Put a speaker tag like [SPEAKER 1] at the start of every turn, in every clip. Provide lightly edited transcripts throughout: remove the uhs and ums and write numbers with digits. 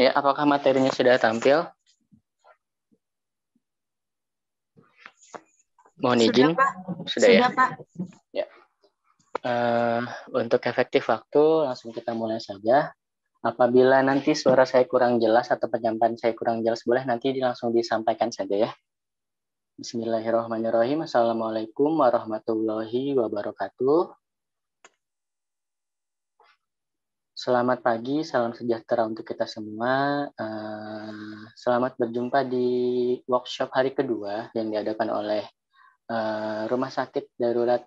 [SPEAKER 1] Ya, apakah materinya sudah tampil? Mohon izin.
[SPEAKER 2] Sudah, Pak.
[SPEAKER 1] Sudah ya?
[SPEAKER 2] Pak.
[SPEAKER 1] Ya. Untuk efektif waktu, langsung kita mulai saja. Apabila nanti suara saya kurang jelas atau penyampaian saya kurang jelas, boleh nanti langsung disampaikan saja ya. Bismillahirrahmanirrahim. Assalamualaikum warahmatullahi wabarakatuh. Selamat pagi, salam sejahtera untuk kita semua. Selamat berjumpa di workshop hari kedua yang diadakan oleh Rumah Sakit Darurat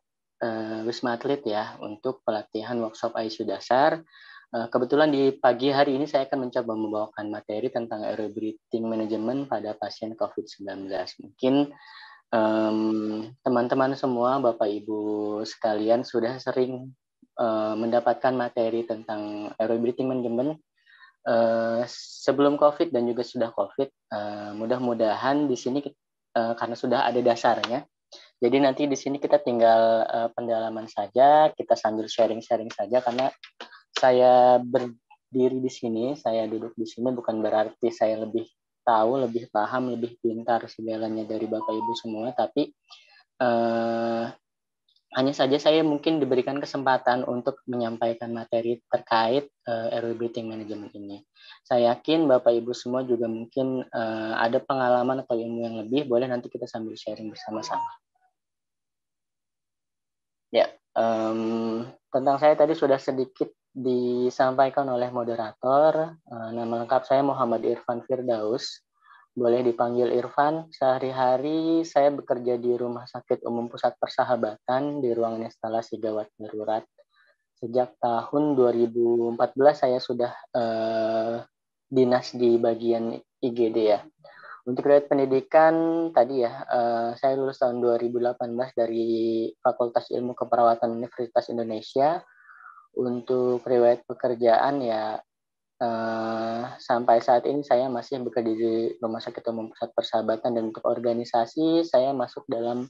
[SPEAKER 1] Wisma Atlet ya untuk pelatihan workshop ICU dasar. Kebetulan di pagi hari ini saya akan mencoba membawakan materi tentang aerobic breathing management pada pasien COVID-19. Mungkin teman-teman semua, Bapak Ibu sekalian sudah sering mendapatkan materi tentang aerobic breathing management sebelum COVID dan juga sudah COVID. Mudah-mudahan di sini karena sudah ada dasarnya, jadi nanti di sini kita tinggal pendalaman saja, kita sambil sharing-sharing saja karena saya berdiri di sini, saya duduk di sini bukan berarti saya lebih tahu, lebih paham, lebih pintar segalanya dari Bapak Ibu semua, tapi hanya saja saya mungkin diberikan kesempatan untuk menyampaikan materi terkait aerobic breathing management ini. Saya yakin Bapak Ibu semua juga mungkin ada pengalaman atau ilmu yang lebih, boleh nanti kita sambil sharing bersama-sama. Ya, tentang saya tadi sudah sedikit disampaikan oleh moderator. Nama lengkap saya Muhammad Irfan Firdaus. Boleh dipanggil Irfan. Sehari-hari saya bekerja di Rumah Sakit Umum Pusat Persahabatan di ruangan instalasi gawat darurat. Sejak tahun 2014 saya sudah dinas di bagian IGD ya. Untuk riwayat pendidikan tadi ya, saya lulus tahun 2018 dari Fakultas Ilmu Keperawatan Universitas Indonesia. Untuk riwayat pekerjaan ya, sampai saat ini saya masih bekerja di Rumah Sakit Umum Pusat Persahabatan, dan untuk organisasi saya masuk dalam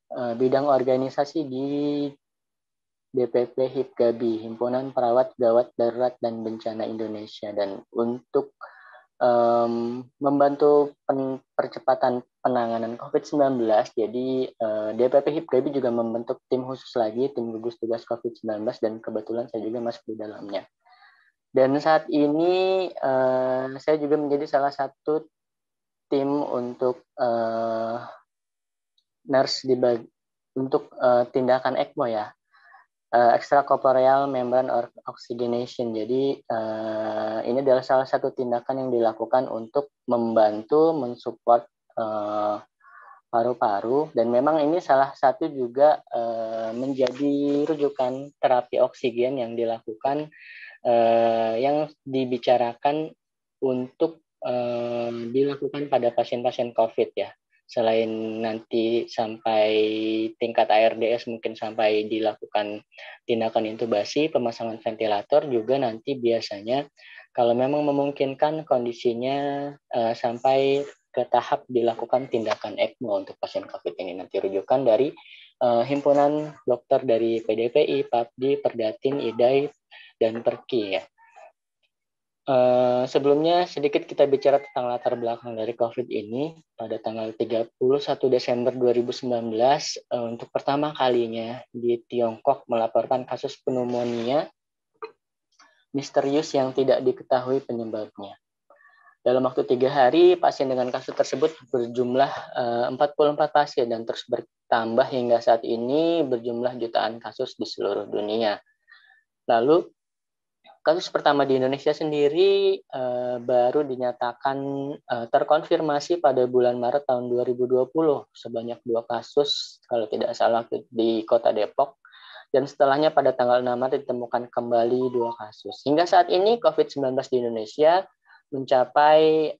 [SPEAKER 1] bidang organisasi di DPP HIPGABI, Himpunan Perawat Gawat Darurat dan Bencana Indonesia. Dan untuk membantu percepatan penanganan COVID-19, jadi DPP HIPGABI juga membentuk tim khusus lagi, tim gugus tugas COVID-19, dan kebetulan saya juga masuk di dalamnya. Dan saat ini saya juga menjadi salah satu tim untuk nurse untuk tindakan ECMO ya, extracorporeal membrane oxygenation. Jadi ini adalah salah satu tindakan yang dilakukan untuk membantu mensupport paru-paru, dan memang ini salah satu juga menjadi rujukan terapi oksigen yang dilakukan, yang dibicarakan untuk dilakukan pada pasien-pasien COVID ya. Selain nanti sampai tingkat ARDS mungkin sampai dilakukan tindakan intubasi, pemasangan ventilator juga nanti biasanya kalau memang memungkinkan kondisinya sampai ke tahap dilakukan tindakan ECMO untuk pasien COVID ini. Nanti rujukan dari himpunan dokter dari PDPI, PAPDI, Perdatin, IDAI, dan Perki ya. Sebelumnya sedikit kita bicara tentang latar belakang dari COVID ini. Pada tanggal 31 Desember 2019, untuk pertama kalinya di Tiongkok melaporkan kasus pneumonia misterius yang tidak diketahui penyebabnya. Dalam waktu 3 hari, pasien dengan kasus tersebut berjumlah 44 pasien dan terus bertambah hingga saat ini berjumlah jutaan kasus di seluruh dunia. Lalu, kasus pertama di Indonesia sendiri baru dinyatakan terkonfirmasi pada bulan Maret tahun 2020 sebanyak 2 kasus kalau tidak salah di Kota Depok, dan setelahnya pada tanggal 6 Maret ditemukan kembali 2 kasus. Hingga saat ini COVID-19 di Indonesia mencapai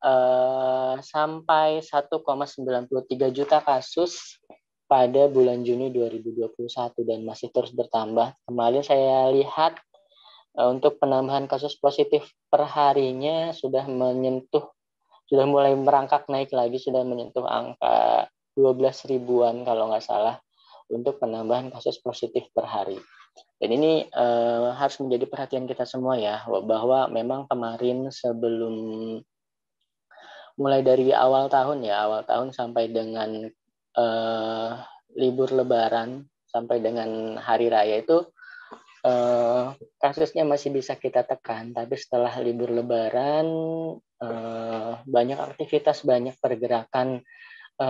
[SPEAKER 1] sampai 1,93 juta kasus pada bulan Juni 2021 dan masih terus bertambah. Kemarin saya lihat untuk penambahan kasus positif per harinya sudah mulai merangkak naik lagi, sudah menyentuh angka 12 ribuan kalau nggak salah untuk penambahan kasus positif per hari. Dan ini harus menjadi perhatian kita semua ya, bahwa memang kemarin sebelum mulai dari awal tahun sampai dengan libur Lebaran, sampai dengan Hari Raya itu kasusnya masih bisa kita tekan, tapi setelah libur Lebaran banyak aktivitas, banyak pergerakan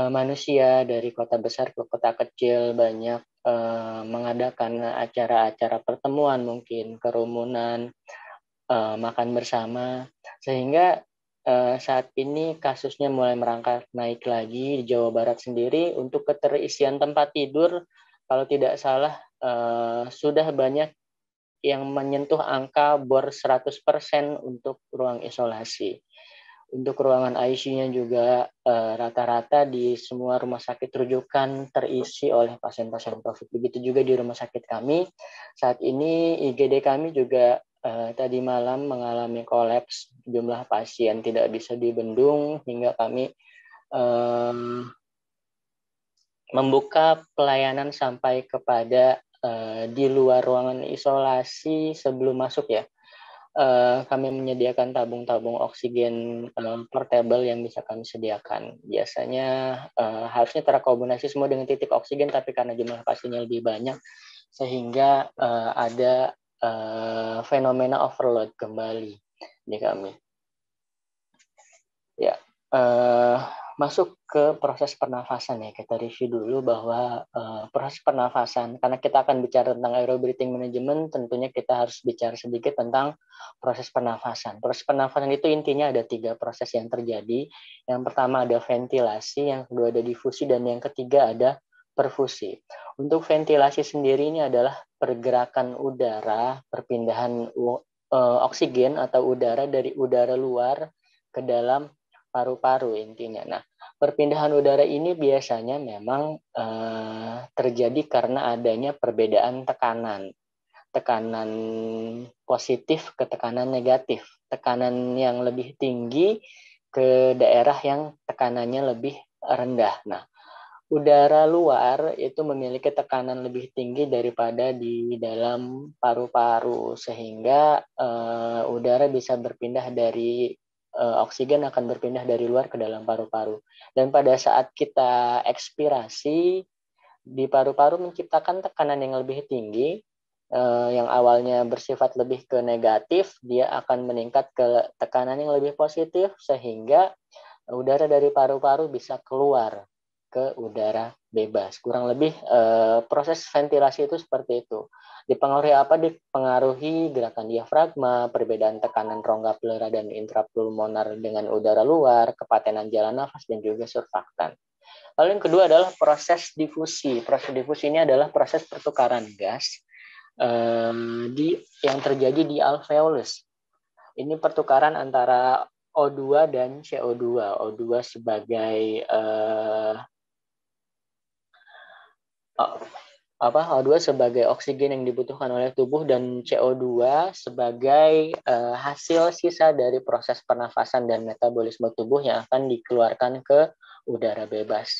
[SPEAKER 1] manusia dari kota besar ke kota kecil, banyak mengadakan acara-acara pertemuan, mungkin kerumunan, makan bersama, sehingga saat ini kasusnya mulai merangkak naik lagi di Jawa Barat sendiri. Untuk keterisian tempat tidur, kalau tidak salah sudah banyak yang menyentuh angka bor 100% untuk ruang isolasi. Untuk ruangan ICU-nya juga rata-rata di semua rumah sakit rujukan terisi oleh pasien-pasien COVID. Begitu juga di rumah sakit kami. Saat ini IGD kami juga tadi malam mengalami kolaps, jumlah pasien tidak bisa dibendung hingga kami membuka pelayanan sampai kepada di luar ruangan isolasi sebelum masuk ya. Kami menyediakan tabung-tabung oksigen portable yang bisa kami sediakan. Biasanya harusnya terakomodasi semua dengan titik oksigen, tapi karena jumlah pasiennya lebih banyak, sehingga ada fenomena overload kembali di kami. Ya, masuk ke proses pernafasan ya. Kita review dulu bahwa proses pernafasan, karena kita akan bicara tentang aerob breathing management, tentunya kita harus bicara sedikit tentang proses pernafasan. Proses pernafasan itu intinya ada 3 proses yang terjadi. Yang pertama ada ventilasi, yang kedua ada difusi, dan yang ketiga ada perfusi. Untuk ventilasi sendiri ini adalah pergerakan udara, perpindahan oksigen atau udara dari udara luar ke dalam paru-paru intinya. Nah, perpindahan udara ini biasanya memang terjadi karena adanya perbedaan tekanan. Tekanan positif ke tekanan negatif. Tekanan yang lebih tinggi ke daerah yang tekanannya lebih rendah. Nah, udara luar itu memiliki tekanan lebih tinggi daripada di dalam paru-paru, sehingga udara bisa berpindah dari oksigen akan berpindah dari luar ke dalam paru-paru. Dan pada saat kita ekspirasi, di paru-paru menciptakan tekanan yang lebih tinggi, yang awalnya bersifat lebih ke negatif, dia akan meningkat ke tekanan yang lebih positif, sehingga udara dari paru-paru bisa keluar ke udara bebas. Kurang lebih proses ventilasi itu seperti itu. Dipengaruhi apa? Dipengaruhi gerakan diafragma, perbedaan tekanan rongga pleura dan intrapulmonar dengan udara luar, kepatenan jalan nafas, dan juga surfaktan. Lalu yang kedua adalah proses difusi. Proses difusi ini adalah proses pertukaran gas yang terjadi di alveolus. Ini pertukaran antara O2 dan CO2. O2 sebagai O2 sebagai oksigen yang dibutuhkan oleh tubuh, dan CO2 sebagai hasil sisa dari proses pernafasan dan metabolisme tubuh yang akan dikeluarkan ke udara bebas.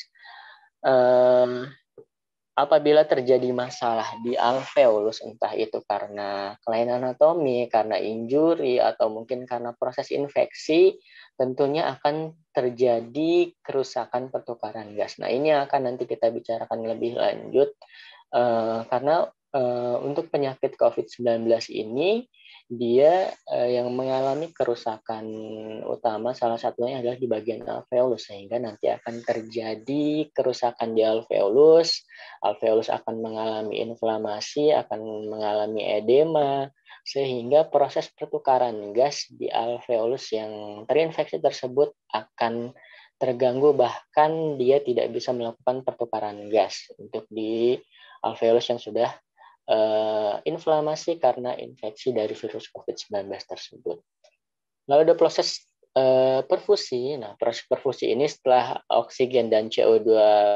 [SPEAKER 1] Apabila terjadi masalah di alveolus, entah itu karena kelainan anatomi, karena injuri, atau mungkin karena proses infeksi, tentunya akan terjadi kerusakan pertukaran gas. Nah, ini akan nanti kita bicarakan lebih lanjut, karena untuk penyakit COVID-19 ini, dia yang mengalami kerusakan utama salah satunya adalah di bagian alveolus, sehingga nanti akan terjadi kerusakan di alveolus. Alveolus akan mengalami inflamasi, akan mengalami edema, sehingga proses pertukaran gas di alveolus yang terinfeksi tersebut akan terganggu, bahkan dia tidak bisa melakukan pertukaran gas untuk di alveolus yang sudah inflamasi karena infeksi dari virus COVID-19 tersebut. Lalu ada proses perfusi. Nah, proses perfusi ini setelah oksigen dan CO2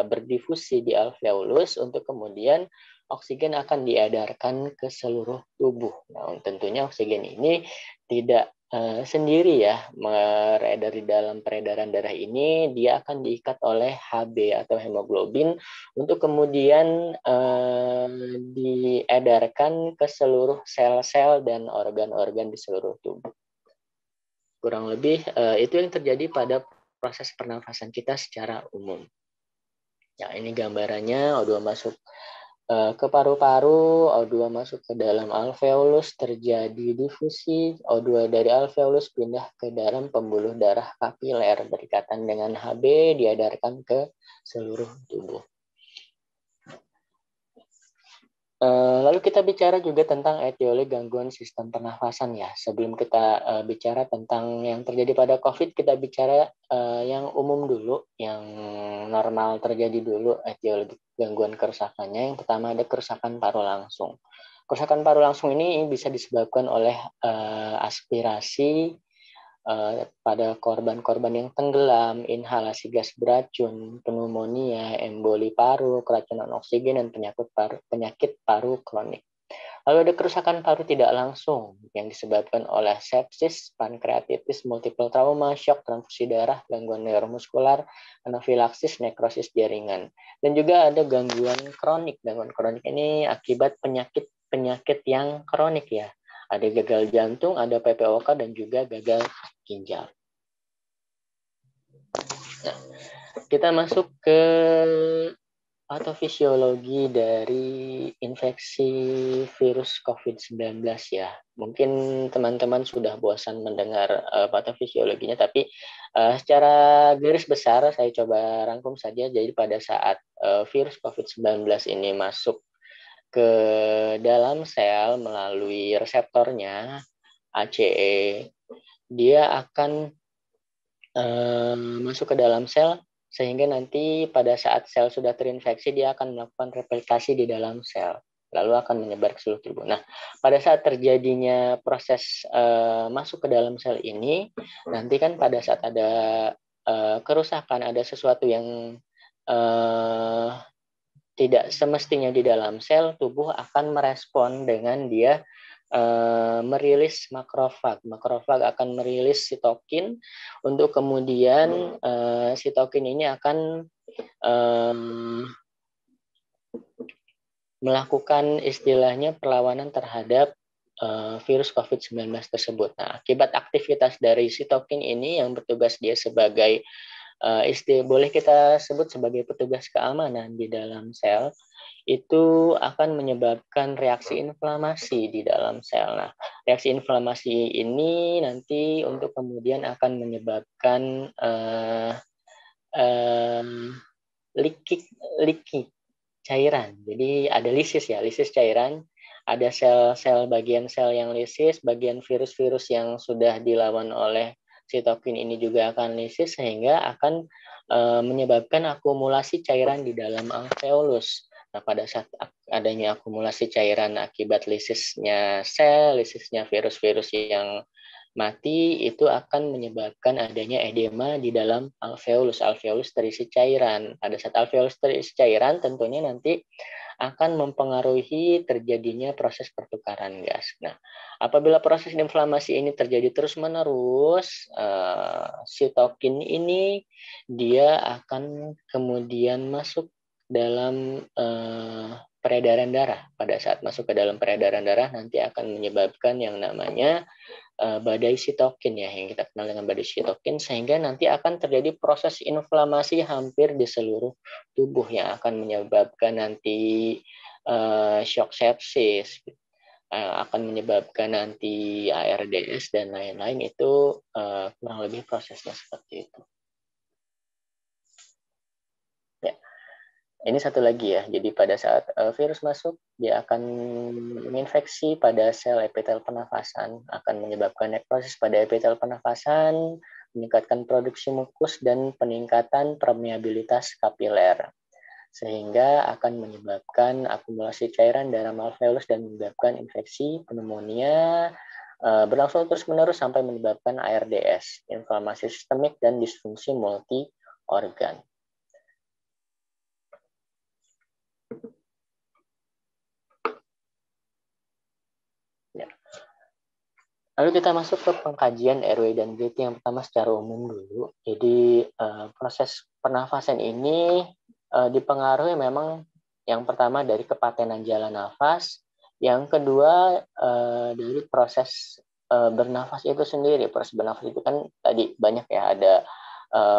[SPEAKER 1] berdifusi di alveolus, untuk kemudian oksigen akan diedarkan ke seluruh tubuh. Nah, tentunya oksigen ini tidak sendiri ya beredar di dalam peredaran darah ini, dia akan diikat oleh Hb atau hemoglobin untuk kemudian diedarkan ke seluruh sel-sel dan organ-organ di seluruh tubuh. Kurang lebih itu yang terjadi pada proses pernafasan kita secara umum. Ya, ini gambarannya O2 masuk ke paru-paru, O2 masuk ke dalam alveolus, terjadi difusi, O2 dari alveolus pindah ke dalam pembuluh darah kapiler, berikatan dengan Hb, diedarkan ke seluruh tubuh. Lalu kita bicara juga tentang etiologi gangguan sistem pernafasan ya. Sebelum kita bicara tentang yang terjadi pada COVID, kita bicara yang umum dulu, yang normal terjadi dulu, etiologi gangguan kerusakannya. Yang pertama ada kerusakan paru langsung. Kerusakan paru langsung ini bisa disebabkan oleh aspirasi pada korban-korban yang tenggelam, inhalasi gas beracun, pneumonia, emboli paru, keracunan oksigen, dan penyakit paru kronik. Lalu ada kerusakan paru tidak langsung yang disebabkan oleh sepsis, pankreatitis, multiple trauma, shock, transfusi darah, gangguan neuromuskular, anafilaksis, nekrosis jaringan. Dan juga ada gangguan kronik. Gangguan kronik ini akibat penyakit yang kronik ya. Ada gagal jantung, ada PPOK, dan juga gagal ginjal. Nah, kita masuk ke patofisiologi dari infeksi virus COVID-19 ya. Mungkin teman-teman sudah bosan mendengar patofisiologinya, tapi secara garis besar saya coba rangkum saja. Jadi pada saat virus COVID-19 ini masuk ke dalam sel melalui reseptornya ACE, dia akan masuk ke dalam sel sehingga nanti pada saat sel sudah terinfeksi dia akan melakukan replikasi di dalam sel lalu akan menyebar ke seluruh tubuh. Nah, pada saat terjadinya proses masuk ke dalam sel ini, nanti kan pada saat ada kerusakan, ada sesuatu yang tidak semestinya di dalam sel, tubuh akan merespon dengan dia merilis makrofag. Makrofag akan merilis sitokin untuk kemudian sitokin ini akan melakukan istilahnya perlawanan terhadap virus COVID-19 tersebut. Nah, akibat aktivitas dari sitokin ini yang bertugas dia sebagai boleh kita sebut sebagai petugas keamanan di dalam sel, itu akan menyebabkan reaksi inflamasi di dalam sel. Nah, reaksi inflamasi ini nanti untuk kemudian akan menyebabkan leaky cairan. Jadi ada lisis ya, lisis cairan. Ada sel-sel bagian sel yang lisis, bagian virus-virus yang sudah dilawan oleh sitokin ini juga akan lisis sehingga akan menyebabkan akumulasi cairan di dalam alveolus. Nah, pada saat adanya akumulasi cairan akibat lisisnya sel, lisisnya virus-virus yang mati, itu akan menyebabkan adanya edema di dalam alveolus. Alveolus terisi cairan. Pada saat alveolus terisi cairan, tentunya nanti akan mempengaruhi terjadinya proses pertukaran gas. Nah, apabila proses inflamasi ini terjadi terus-menerus, sitokin ini dia akan kemudian masuk dalam peredaran darah. Pada saat masuk ke dalam peredaran darah nanti akan menyebabkan yang namanya badai sitokin ya, yang kita kenal dengan badai sitokin, sehingga nanti akan terjadi proses inflamasi hampir di seluruh tubuh yang akan menyebabkan nanti shock sepsis, akan menyebabkan nanti ARDS dan lain-lain. Itu kurang lebih prosesnya seperti itu. Ya. Ini satu lagi ya, jadi pada saat virus masuk, dia akan menginfeksi pada sel epitel pernafasan, akan menyebabkan nekrosis pada epitel pernafasan, meningkatkan produksi mukus, dan peningkatan permeabilitas kapiler, sehingga akan menyebabkan akumulasi cairan dalam alveolus dan menyebabkan infeksi, pneumonia, berlangsung terus-menerus sampai menyebabkan ARDS, inflamasi sistemik, dan disfungsi multi organ. Lalu kita masuk ke pengkajian airway dan breathing yang pertama secara umum dulu. Jadi proses pernafasan ini dipengaruhi memang yang pertama dari kepatenan jalan nafas, yang kedua dari proses bernafas itu sendiri. Proses bernafas itu kan tadi banyak ya, ada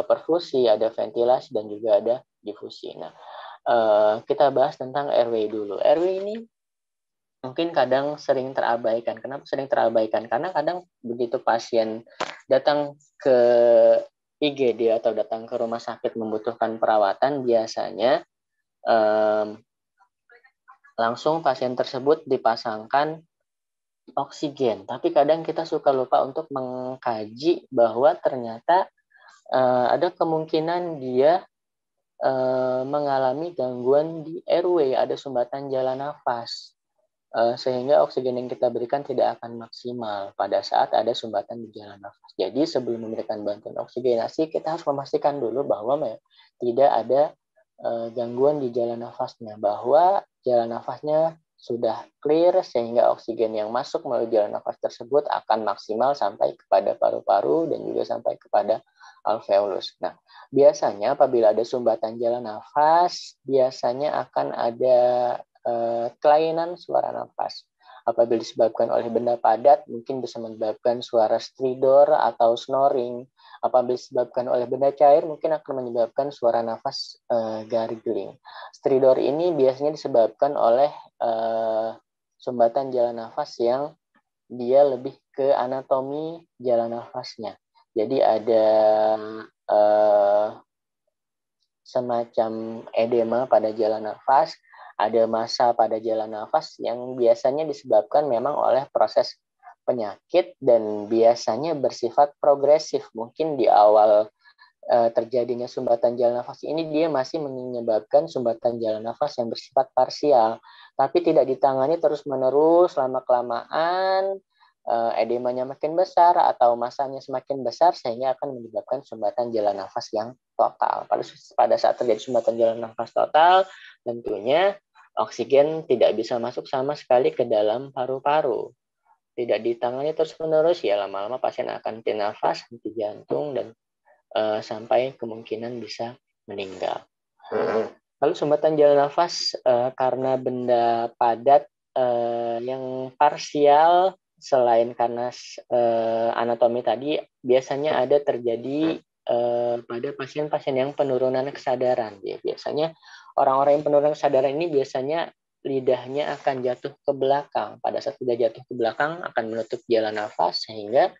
[SPEAKER 1] perfusi, ada ventilasi, dan juga ada difusi. Nah, kita bahas tentang airway dulu. Airway ini mungkin kadang sering terabaikan. Kenapa sering terabaikan? Karena kadang begitu pasien datang ke IGD atau datang ke rumah sakit membutuhkan perawatan, biasanya langsung pasien tersebut dipasangkan oksigen. Tapi kadang kita suka lupa untuk mengkaji bahwa ternyata ada kemungkinan dia mengalami gangguan di airway, ada sumbatan jalan nafas. Sehingga oksigen yang kita berikan tidak akan maksimal pada saat ada sumbatan di jalan nafas. Jadi sebelum memberikan bantuan oksigenasi, kita harus memastikan dulu bahwa tidak ada gangguan di jalan nafasnya, bahwa jalan nafasnya sudah clear sehingga oksigen yang masuk melalui jalan nafas tersebut akan maksimal sampai kepada paru-paru dan juga sampai kepada alveolus. Nah, biasanya apabila ada sumbatan jalan nafas, biasanya akan ada kelainan suara nafas. Apabila disebabkan oleh benda padat, mungkin bisa menyebabkan suara stridor atau snoring. Apabila disebabkan oleh benda cair, mungkin akan menyebabkan suara nafas gargling. Stridor ini biasanya disebabkan oleh sumbatan jalan nafas yang dia lebih ke anatomi jalan nafasnya. Jadi ada semacam edema pada jalan nafas, ada massa pada jalan nafas yang biasanya disebabkan memang oleh proses penyakit dan biasanya bersifat progresif. Mungkin di awal terjadinya sumbatan jalan nafas ini dia masih menyebabkan sumbatan jalan nafas yang bersifat parsial, tapi tidak ditangani terus-menerus lama-kelamaan edemanya makin besar atau masanya semakin besar sehingga akan menyebabkan sumbatan jalan nafas yang total. Pada saat terjadi sumbatan jalan nafas total, tentunya oksigen tidak bisa masuk sama sekali ke dalam paru-paru. Tidak ditangani terus-menerus, ya lama-lama pasien akan henti nafas, henti jantung, dan sampai kemungkinan bisa meninggal. Lalu sumbatan jalan nafas karena benda padat yang parsial, selain karena anatomi tadi, biasanya ada terjadi pada pasien-pasien yang penurunan kesadaran. Ya, biasanya orang-orang yang penurunan kesadaran ini biasanya lidahnya akan jatuh ke belakang. Pada saat sudah jatuh ke belakang akan menutup jalan nafas sehingga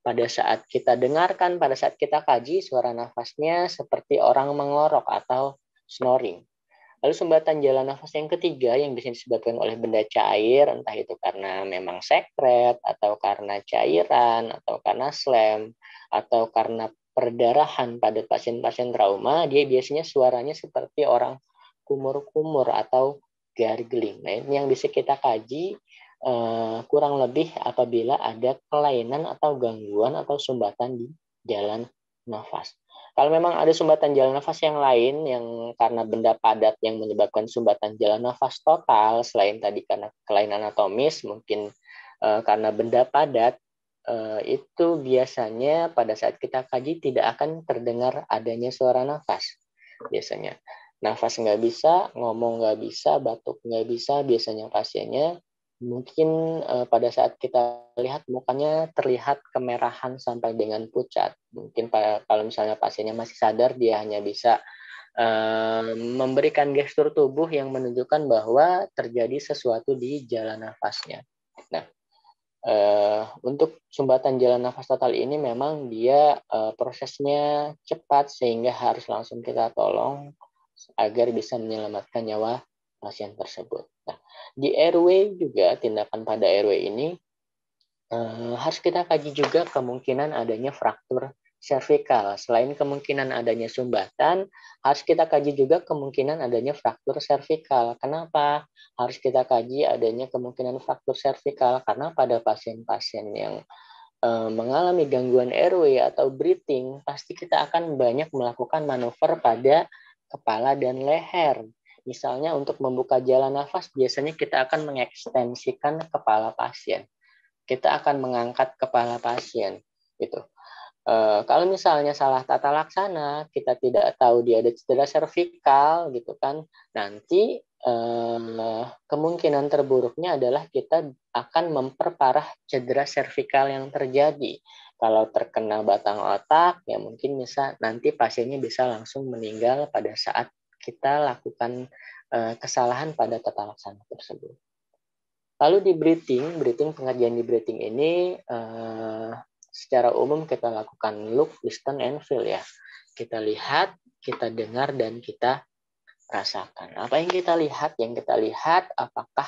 [SPEAKER 1] pada saat kita dengarkan, pada saat kita kaji, suara nafasnya seperti orang mengorok atau snoring. Lalu sumbatan jalan nafas yang ketiga yang bisa disebabkan oleh benda cair, entah itu karena memang sekret, atau karena cairan, atau karena slam, atau karena perdarahan pada pasien-pasien trauma, dia biasanya suaranya seperti orang kumur-kumur atau gargling. Nah, ini yang bisa kita kaji kurang lebih apabila ada kelainan atau gangguan atau sumbatan di jalan nafas. Kalau memang ada sumbatan jalan nafas yang lain yang karena benda padat yang menyebabkan sumbatan jalan nafas total, selain tadi karena kelainan anatomis, mungkin karena benda padat, itu biasanya pada saat kita kaji tidak akan terdengar adanya suara nafas. Biasanya nafas nggak bisa, ngomong nggak bisa, batuk nggak bisa, biasanya pasiennya mungkin pada saat kita lihat mukanya terlihat kemerahan sampai dengan pucat. Mungkin kalau misalnya pasiennya masih sadar, dia hanya bisa memberikan gestur tubuh yang menunjukkan bahwa terjadi sesuatu di jalan nafasnya. Nah, untuk sumbatan jalan nafas total ini memang dia prosesnya cepat sehingga harus langsung kita tolong agar bisa menyelamatkan nyawa pasien tersebut. Nah, di airway juga, tindakan pada airway ini harus kita kaji juga kemungkinan adanya fraktur servikal. Selain kemungkinan adanya sumbatan, harus kita kaji juga kemungkinan adanya fraktur servikal. Kenapa harus kita kaji adanya kemungkinan fraktur servikal? Karena pada pasien-pasien yang mengalami gangguan airway atau breathing, pasti kita akan banyak melakukan manuver pada kepala dan leher. Misalnya untuk membuka jalan nafas, biasanya kita akan mengekstensikan kepala pasien. kita akan mengangkat kepala pasien gitu. Kalau misalnya salah tata laksana, kita tidak tahu dia ada cedera servikal gitu kan, nanti kemungkinan terburuknya adalah kita akan memperparah cedera servikal yang terjadi. Kalau terkena batang otak, ya mungkin bisa nanti pasiennya bisa langsung meninggal pada saat kita lakukan kesalahan pada tata laksana tersebut. Lalu di breathing pengajian di breathing ini secara umum kita lakukan look, listen, and feel ya. Kita lihat, kita dengar, dan kita rasakan. Apa yang kita lihat? Yang kita lihat apakah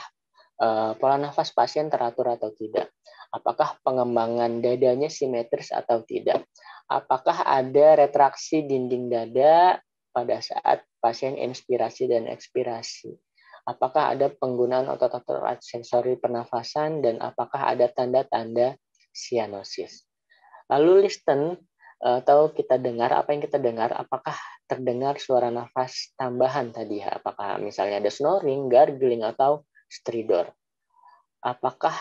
[SPEAKER 1] pola nafas pasien teratur atau tidak? Apakah pengembangan dadanya simetris atau tidak? Apakah ada retraksi dinding dada pada saat pasien inspirasi dan ekspirasi? Apakah ada penggunaan otot-otot sensori pernafasan dan apakah ada tanda-tanda sianosis? Lalu listen atau kita dengar, apa yang kita dengar, apakah terdengar suara nafas tambahan tadi, apakah misalnya ada snoring, gargling, atau stridor. Apakah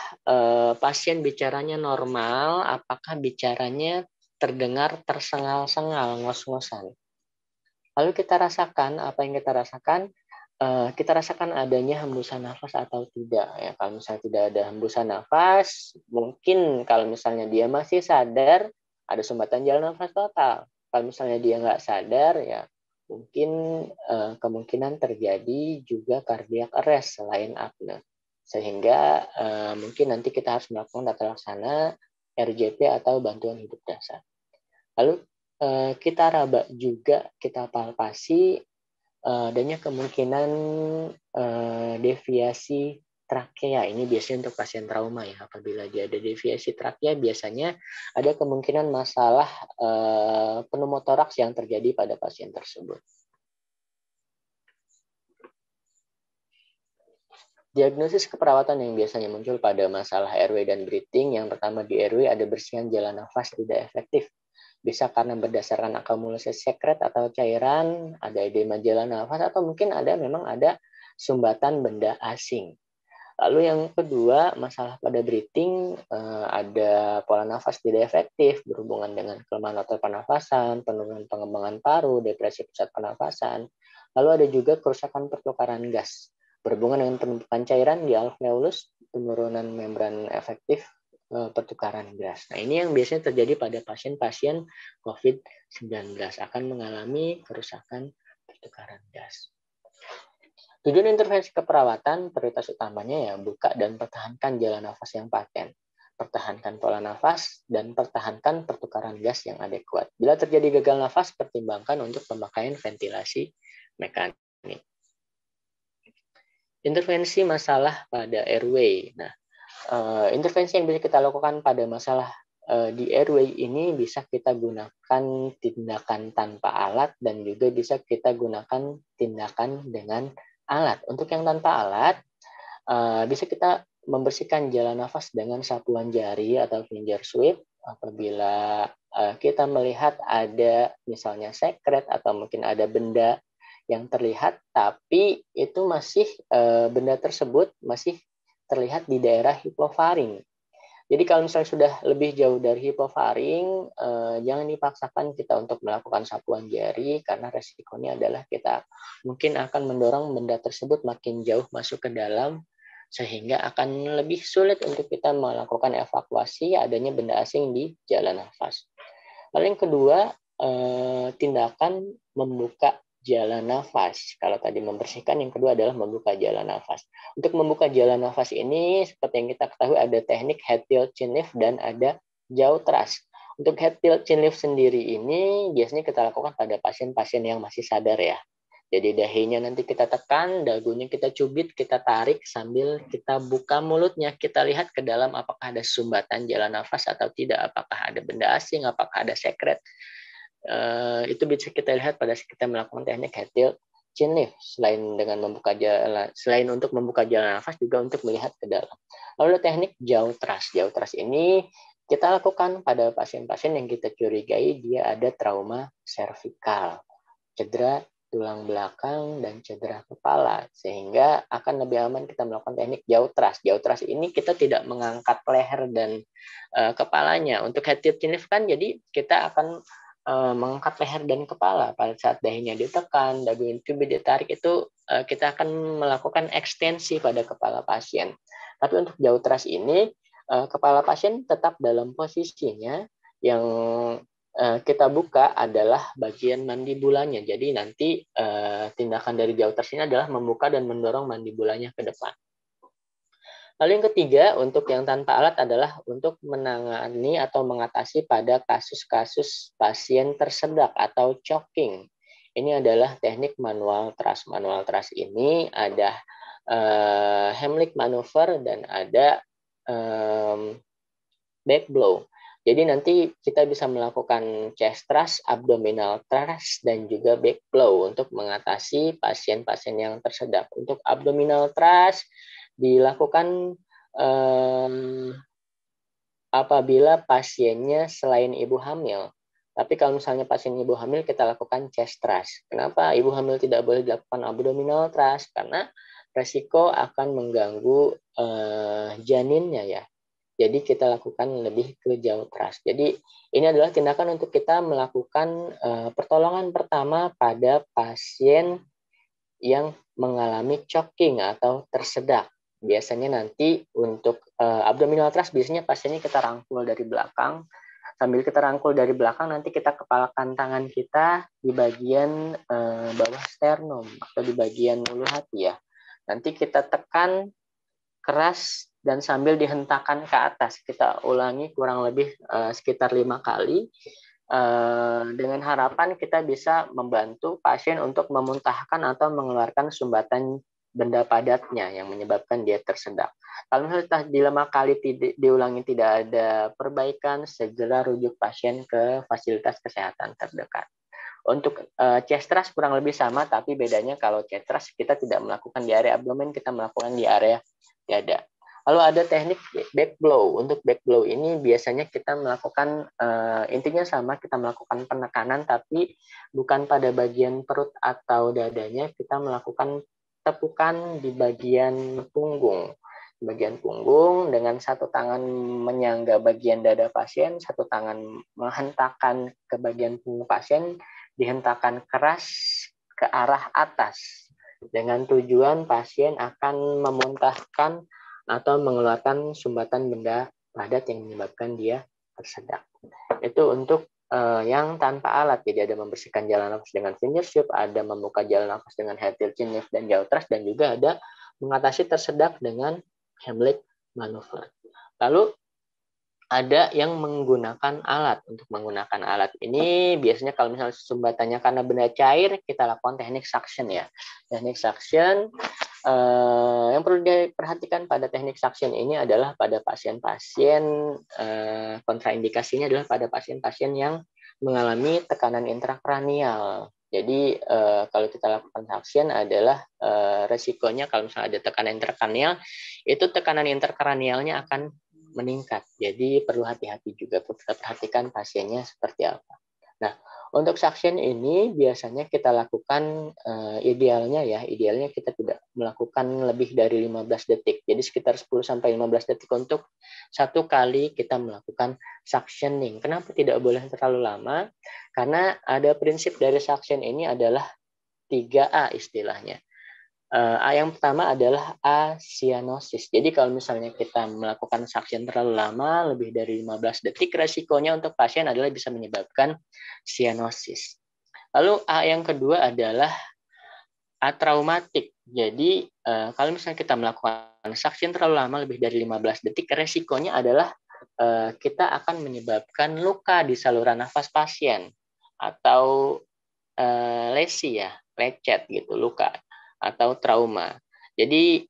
[SPEAKER 1] pasien bicaranya normal, apakah bicaranya terdengar tersengal-sengal, ngos-ngosan. Lalu kita rasakan, apa yang kita rasakan? Kita rasakan adanya hembusan nafas atau tidak. Ya, kalau misalnya tidak ada hembusan nafas, mungkin kalau misalnya dia masih sadar, ada sumbatan jalan nafas total. Kalau misalnya dia nggak sadar, ya mungkin kemungkinan terjadi juga cardiac arrest selain apnea. Sehingga mungkin nanti kita harus melakukan tata laksana RJP atau bantuan hidup dasar. Lalu kita raba juga, kita palpasi, adanya kemungkinan deviasi trakea. Ini biasanya untuk pasien trauma ya. Apabila dia ada deviasi trakea, biasanya ada kemungkinan masalah pneumotoraks yang terjadi pada pasien tersebut. Diagnosis keperawatan yang biasanya muncul pada masalah airway dan breathing, yang pertama di airway ada bersihan jalan nafas tidak efektif. Bisa karena berdasarkan akumulasi sekret atau cairan, ada edema jalan nafas, atau mungkin memang ada sumbatan benda asing. Lalu yang kedua, masalah pada breathing, ada pola nafas tidak efektif berhubungan dengan kelemahan otot pernafasan, penurunan pengembangan paru, depresi pusat pernafasan. Lalu ada juga kerusakan pertukaran gas berhubungan dengan penumpukan cairan di alveolus, penurunan membran efektif pertukaran gas. Nah, ini yang biasanya terjadi pada pasien-pasien COVID-19 akan mengalami kerusakan pertukaran gas. Tujuan intervensi keperawatan prioritas utamanya ya buka dan pertahankan jalan nafas yang paten, pertahankan pola nafas, dan pertahankan pertukaran gas yang adekuat. Bila terjadi gagal nafas, pertimbangkan untuk pemakaian ventilasi mekanik. Intervensi masalah pada airway. Nah, intervensi yang bisa kita lakukan pada masalah di airway ini bisa kita gunakan tindakan tanpa alat dan juga bisa kita gunakan tindakan dengan alat. Untuk yang tanpa alat, bisa kita membersihkan jalan nafas dengan sapuan jari atau finger sweep apabila kita melihat ada misalnya sekret atau mungkin ada benda yang terlihat, tapi itu masih benda tersebut masih terlihat di daerah hipofaring. Jadi kalau misalnya sudah lebih jauh dari hipofaring, jangan dipaksakan kita untuk melakukan sapuan jari karena resikonya adalah kita mungkin akan mendorong benda tersebut makin jauh masuk ke dalam sehingga akan lebih sulit untuk kita melakukan evakuasi adanya benda asing di jalan nafas. Lalu yang kedua, tindakan membuka jalan nafas. Kalau tadi membersihkan, yang kedua adalah membuka jalan nafas. Untuk membuka jalan nafas ini, seperti yang kita ketahui ada teknik head tilt chin lift dan ada jaw thrust. Untuk head tilt chin lift sendiri ini biasanya kita lakukan pada pasien-pasien yang masih sadar ya. Jadi dahinya nanti kita tekan, dagunya kita cubit, kita tarik sambil kita buka mulutnya. Kita lihat ke dalam apakah ada sumbatan jalan nafas atau tidak, apakah ada benda asing, apakah ada sekret. Itu bisa kita lihat pada saat kita melakukan teknik head tilt chin lift. Selain untuk membuka jalan nafas juga untuk melihat ke dalam. Lalu teknik jaw thrust. Jaw thrust ini kita lakukan pada pasien-pasien yang kita curigai dia ada trauma servikal, cedera tulang belakang, dan cedera kepala. Sehingga akan lebih aman kita melakukan teknik jauh thrust. Jauh thrust ini kita tidak mengangkat leher dan kepalanya. Untuk head tilt chin lift kan jadi kita akan mengangkat leher dan kepala. Pada saat dahinya ditekan, dagu inferior ditarik, itu kita akan melakukan ekstensi pada kepala pasien. Tapi untuk jauh thrust ini, kepala pasien tetap dalam posisinya. Yang kita buka adalah bagian mandibulanya. Jadi nanti tindakan dari jauh thrust ini adalah membuka dan mendorong mandibulanya ke depan. Lalu yang ketiga, untuk yang tanpa alat adalah untuk menangani atau mengatasi pada kasus-kasus pasien tersedak atau choking. Ini adalah teknik manual thrust. Manual thrust ini ada Heimlich maneuver dan ada back blow. Jadi nanti kita bisa melakukan chest thrust, abdominal thrust, dan juga back blow untuk mengatasi pasien-pasien yang tersedak. Untuk abdominal thrust dilakukan apabila pasiennya selain ibu hamil. Tapi kalau misalnya pasien ibu hamil, kita lakukan chest thrust. Kenapa ibu hamil tidak boleh dilakukan abdominal thrust? Karena resiko akan mengganggu janinnya ya. Jadi kita lakukan lebih ke jauh thrust. Jadi ini adalah tindakan untuk kita melakukan pertolongan pertama pada pasien yang mengalami choking atau tersedak. Biasanya nanti untuk abdominal thrust, biasanya pasiennya kita rangkul dari belakang. Sambil kita rangkul dari belakang, nanti kita kepalkan tangan kita di bagian bawah sternum atau di bagian ulu hati ya. Nanti kita tekan keras dan sambil dihentakkan ke atas. Kita ulangi kurang lebih sekitar 5 kali. Dengan harapan kita bisa membantu pasien untuk memuntahkan atau mengeluarkan sumbatan benda padatnya yang menyebabkan dia tersedak. Kalau misalnya di 5 kali diulangi tidak ada perbaikan, segera rujuk pasien ke fasilitas kesehatan terdekat. Untuk chest thrust kurang lebih sama, tapi bedanya kalau chest thrust kita tidak melakukan di area abdomen, kita melakukan di area dada. Lalu ada teknik back blow. Untuk back blow ini biasanya kita melakukan intinya sama, kita melakukan penekanan tapi bukan pada bagian perut atau dadanya, kita melakukan tepukan di bagian punggung. Di bagian punggung dengan satu tangan menyangga bagian dada pasien, satu tangan menghentakkan ke bagian punggung pasien, dihentakkan keras ke arah atas dengan tujuan pasien akan memuntahkan atau mengeluarkan sumbatan benda padat yang menyebabkan dia tersedak. Itu untuk yang tanpa alat. Jadi ada membersihkan jalan nafas dengan finger tube, ada membuka jalan nafas dengan head tilt chin lift dan jauh thrust, dan juga ada mengatasi tersedak dengan Heimlich maneuver. Lalu ada yang menggunakan alat. Untuk menggunakan alat ini biasanya kalau misalnya sumbatannya karena benda cair, kita lakukan teknik suction ya. Teknik suction yang perlu diperhatikan pada teknik suction ini adalah pada pasien-pasien, kontraindikasinya adalah pada pasien-pasien yang mengalami tekanan intrakranial. Jadi kalau kita lakukan suction adalah resikonya kalau misalnya ada tekanan intrakranial, itu tekanan intrakranialnya akan meningkat. Jadi perlu hati-hati juga, kita perhatikan pasiennya seperti apa. Nah, untuk suction ini biasanya kita lakukan idealnya kita tidak melakukan lebih dari 15 detik. Jadi sekitar 10-15 detik untuk satu kali kita melakukan suctioning. Kenapa tidak boleh terlalu lama? Karena ada prinsip dari suction ini adalah 3A istilahnya. A yang pertama adalah acyanosis. Jadi kalau misalnya kita melakukan suction terlalu lama, lebih dari 15 detik, resikonya untuk pasien adalah bisa menyebabkan cyanosis. Lalu A yang kedua adalah atraumatik. Jadi kalau misalnya kita melakukan suction terlalu lama, lebih dari 15 detik, resikonya adalah kita akan menyebabkan luka di saluran nafas pasien atau lesi ya, lecet gitu, luka atau trauma. Jadi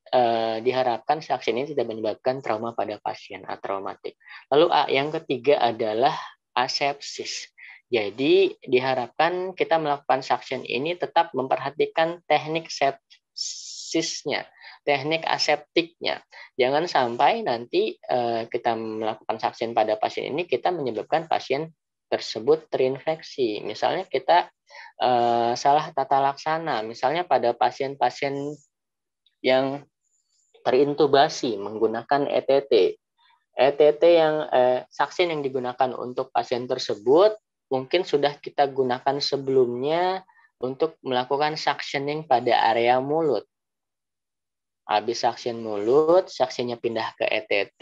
[SPEAKER 1] diharapkan suction ini tidak menyebabkan trauma pada pasien atraumatik. Lalu A yang ketiga adalah asepsis. Jadi diharapkan kita melakukan suction ini tetap memperhatikan teknik sepsisnya, teknik aseptiknya. Jangan sampai nanti kita melakukan suction pada pasien ini kita menyebabkan pasien tersebut terinfeksi. Misalnya kita salah tata laksana, misalnya pada pasien-pasien yang terintubasi menggunakan ETT. ETT yang vaksin yang digunakan untuk pasien tersebut mungkin sudah kita gunakan sebelumnya untuk melakukan suctioning pada area mulut. Habis suction mulut, suctionnya pindah ke ETT.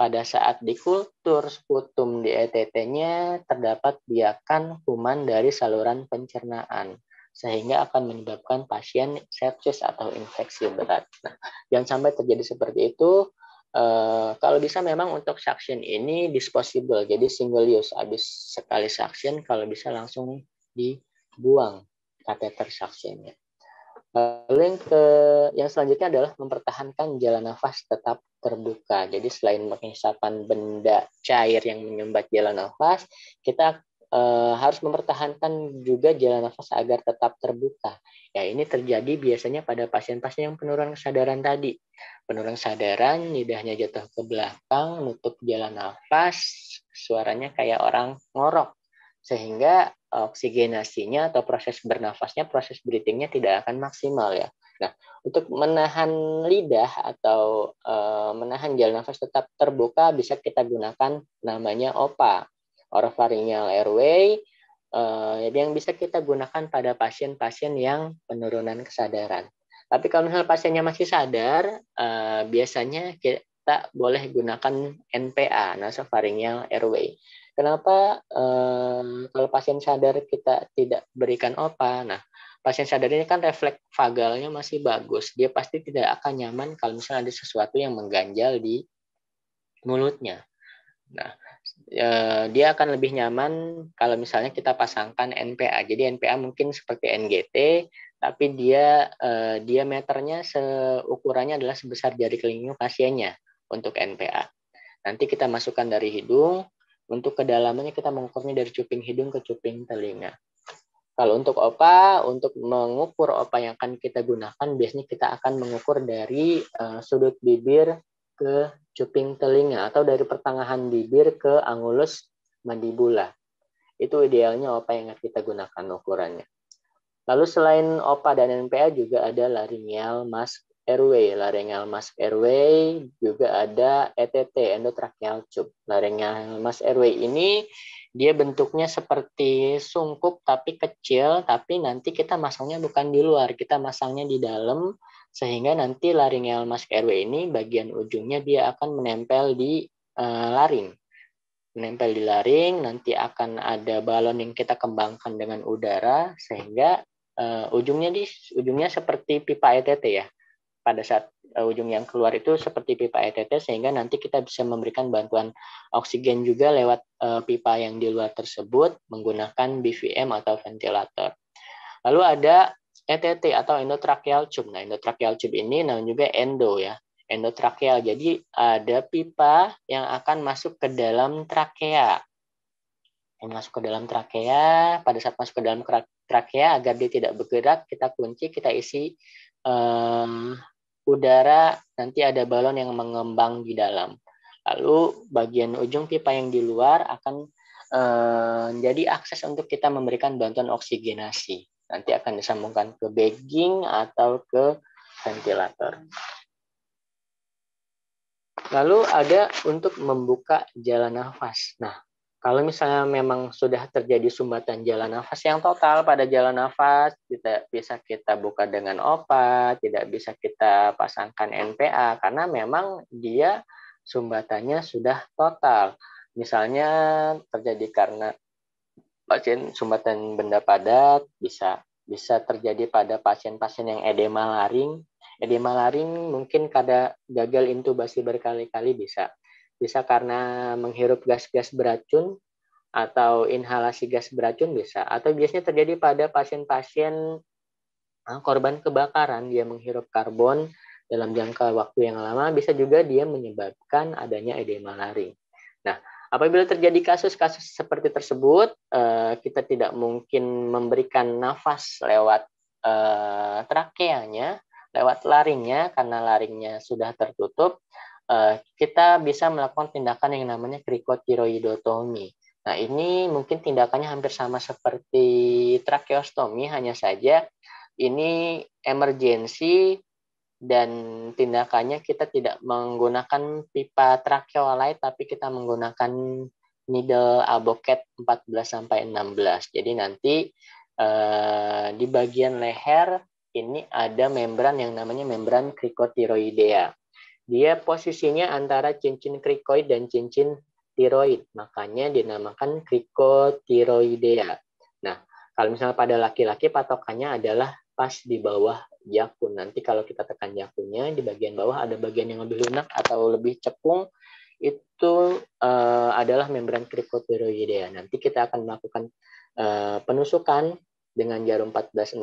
[SPEAKER 1] Pada saat dikultur sputum di ETT-nya terdapat biakan kuman dari saluran pencernaan, sehingga akan menyebabkan pasien sepsis atau infeksi berat. Nah, jangan sampai terjadi seperti itu. Kalau bisa memang untuk suction ini disposable, jadi single use. Habis sekali suction, kalau bisa langsung dibuang kateter suctionnya. Lalu yang selanjutnya adalah mempertahankan jalan nafas tetap terbuka. Jadi selain menghisapkan benda cair yang menyumbat jalan nafas, kita harus mempertahankan juga jalan nafas agar tetap terbuka. Ya, ini terjadi biasanya pada pasien-pasien yang penurunan kesadaran tadi. Penurunan kesadaran, lidahnya jatuh ke belakang, nutup jalan nafas, suaranya kayak orang ngorok. Sehingga oksigenasinya atau proses bernafasnya, proses breathingnya tidak akan maksimal ya. Nah, untuk menahan lidah atau menahan jalan nafas tetap terbuka bisa kita gunakan namanya OPA, oropharyngeal airway, yang bisa kita gunakan pada pasien-pasien yang penurunan kesadaran. Tapi kalau misalnya pasiennya masih sadar, biasanya kita boleh gunakan NPA, nasopharyngeal airway. Kenapa kalau pasien sadar kita tidak berikan OPA? Nah, pasien sadar ini kan refleks vagalnya masih bagus. Dia pasti tidak akan nyaman kalau misalnya ada sesuatu yang mengganjal di mulutnya. Nah, dia akan lebih nyaman kalau misalnya kita pasangkan NPA. Jadi NPA mungkin seperti NGT, tapi dia diameternya ukurannya adalah sebesar jari kelingking pasiennya untuk NPA. Nanti kita masukkan dari hidung. Untuk kedalamannya kita mengukurnya dari cuping hidung ke cuping telinga. Kalau untuk OPA, untuk mengukur OPA yang akan kita gunakan, biasanya kita akan mengukur dari sudut bibir ke cuping telinga atau dari pertengahan bibir ke angulus mandibula. Itu idealnya OPA yang kita gunakan ukurannya. Lalu selain OPA dan NPA juga ada laryngeal mask airway. Laryngeal mask airway juga ada ETT, endotracheal tube. Laryngeal mask airway ini dia bentuknya seperti sungkup tapi kecil, tapi nanti kita masangnya bukan di luar, kita masangnya di dalam, sehingga nanti laryngeal mask airway ini bagian ujungnya dia akan menempel di laring. Menempel di laring, nanti akan ada balon yang kita kembangkan dengan udara, sehingga ujungnya seperti pipa ETT ya. Pada saat ujung yang keluar itu seperti pipa ETT, sehingga nanti kita bisa memberikan bantuan oksigen juga lewat pipa yang di luar tersebut menggunakan BVM atau ventilator. Lalu ada ETT atau endotracheal tube. Nah, endotracheal tube ini namanya juga endo ya. Endotracheal. Jadi ada pipa yang akan masuk ke dalam trakea. Yang masuk ke dalam trakea, pada saat masuk ke dalam trakea agar dia tidak bergerak, kita kunci, kita isi udara, nanti ada balon yang mengembang di dalam. Lalu bagian ujung pipa yang di luar akan jadi akses untuk kita memberikan bantuan oksigenasi. Nanti akan disambungkan ke bagging atau ke ventilator. Lalu ada untuk membuka jalan nafas. Nah, kalau misalnya memang sudah terjadi sumbatan jalan nafas yang total pada jalan nafas, tidak bisa kita buka dengan OPA, tidak bisa kita pasangkan NPA, karena memang dia sumbatannya sudah total. Misalnya terjadi karena pasien sumbatan benda padat, bisa terjadi pada pasien-pasien yang edema laring. Edema laring mungkin karena gagal intubasi berkali-kali bisa karena menghirup gas-gas beracun atau inhalasi gas beracun bisa. Atau biasanya terjadi pada pasien-pasien korban kebakaran, dia menghirup karbon dalam jangka waktu yang lama, bisa juga dia menyebabkan adanya edema laring. Nah, apabila terjadi kasus-kasus seperti tersebut, kita tidak mungkin memberikan nafas lewat trakeanya, lewat laringnya, karena laringnya sudah tertutup. Kita bisa melakukan tindakan yang namanya krikotiroidotomi. Nah, ini mungkin tindakannya hampir sama seperti tracheostomi, hanya saja ini emergensi dan tindakannya kita tidak menggunakan pipa tracheolite, tapi kita menggunakan needle albocat 14 sampai 16. Jadi nanti di bagian leher ini ada membran yang namanya membran cricotiroidea. Dia posisinya antara cincin krikoid dan cincin tiroid, makanya dinamakan krikotiroidea. Nah, kalau misalnya pada laki-laki patokannya adalah pas di bawah jakun. Nanti kalau kita tekan jakunnya, di bagian bawah ada bagian yang lebih lunak atau lebih cekung, itu adalah membran krikotiroidea. Nanti kita akan melakukan penusukan dengan jarum 14-16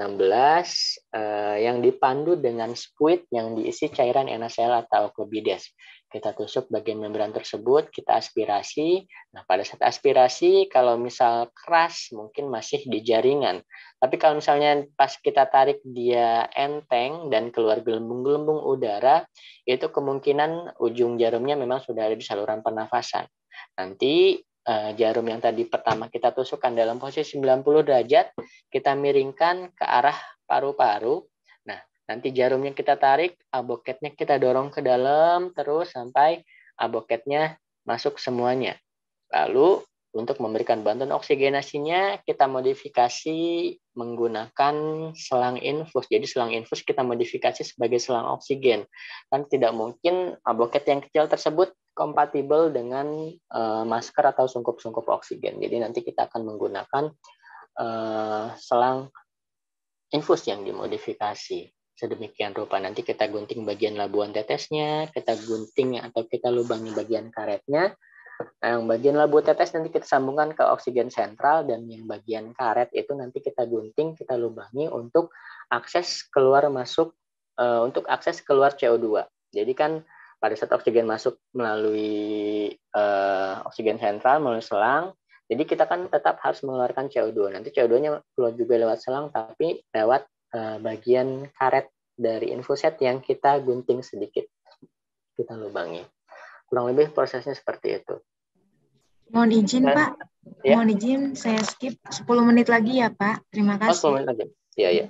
[SPEAKER 1] yang dipandu dengan squid yang diisi cairan NaCl atau Cobides. Kita tusuk bagian membran tersebut, kita aspirasi. Nah, pada saat aspirasi, kalau misal keras, mungkin masih di jaringan. Tapi kalau misalnya pas kita tarik dia enteng dan keluar gelembung-gelembung udara, itu kemungkinan ujung jarumnya memang sudah ada di saluran pernafasan. Nanti jarum yang tadi pertama kita tusukkan dalam posisi 90 derajat, kita miringkan ke arah paru-paru. Nah, nanti jarumnya kita tarik, aboketnya kita dorong ke dalam terus sampai aboketnya masuk semuanya. Lalu untuk memberikan bantuan oksigenasinya, kita modifikasi menggunakan selang infus. Jadi selang infus kita modifikasi sebagai selang oksigen. Kan tidak mungkin boket yang kecil tersebut kompatibel dengan masker atau sungkup-sungkup oksigen. Jadi nanti kita akan menggunakan selang infus yang dimodifikasi. Sedemikian rupa nanti kita gunting bagian labuan tetesnya, kita gunting atau kita lubangi bagian karetnya. Nah, yang bagian labu tetes nanti kita sambungkan ke oksigen sentral, dan yang bagian karet itu nanti kita gunting, kita lubangi untuk akses keluar masuk, untuk akses keluar CO2. Jadi kan pada saat oksigen masuk melalui oksigen sentral, melalui selang, jadi kita kan tetap harus mengeluarkan CO2. Nanti CO2-nya keluar juga lewat selang, tapi lewat bagian karet dari infuset yang kita gunting sedikit, kita lubangi. Kurang lebih prosesnya seperti itu.
[SPEAKER 2] Mohon izin,
[SPEAKER 1] Dan,
[SPEAKER 2] Pak.
[SPEAKER 1] ya.
[SPEAKER 2] Mohon izin, saya skip 10 menit lagi ya, Pak. Terima kasih.
[SPEAKER 1] 10 menit aja. Iya, iya.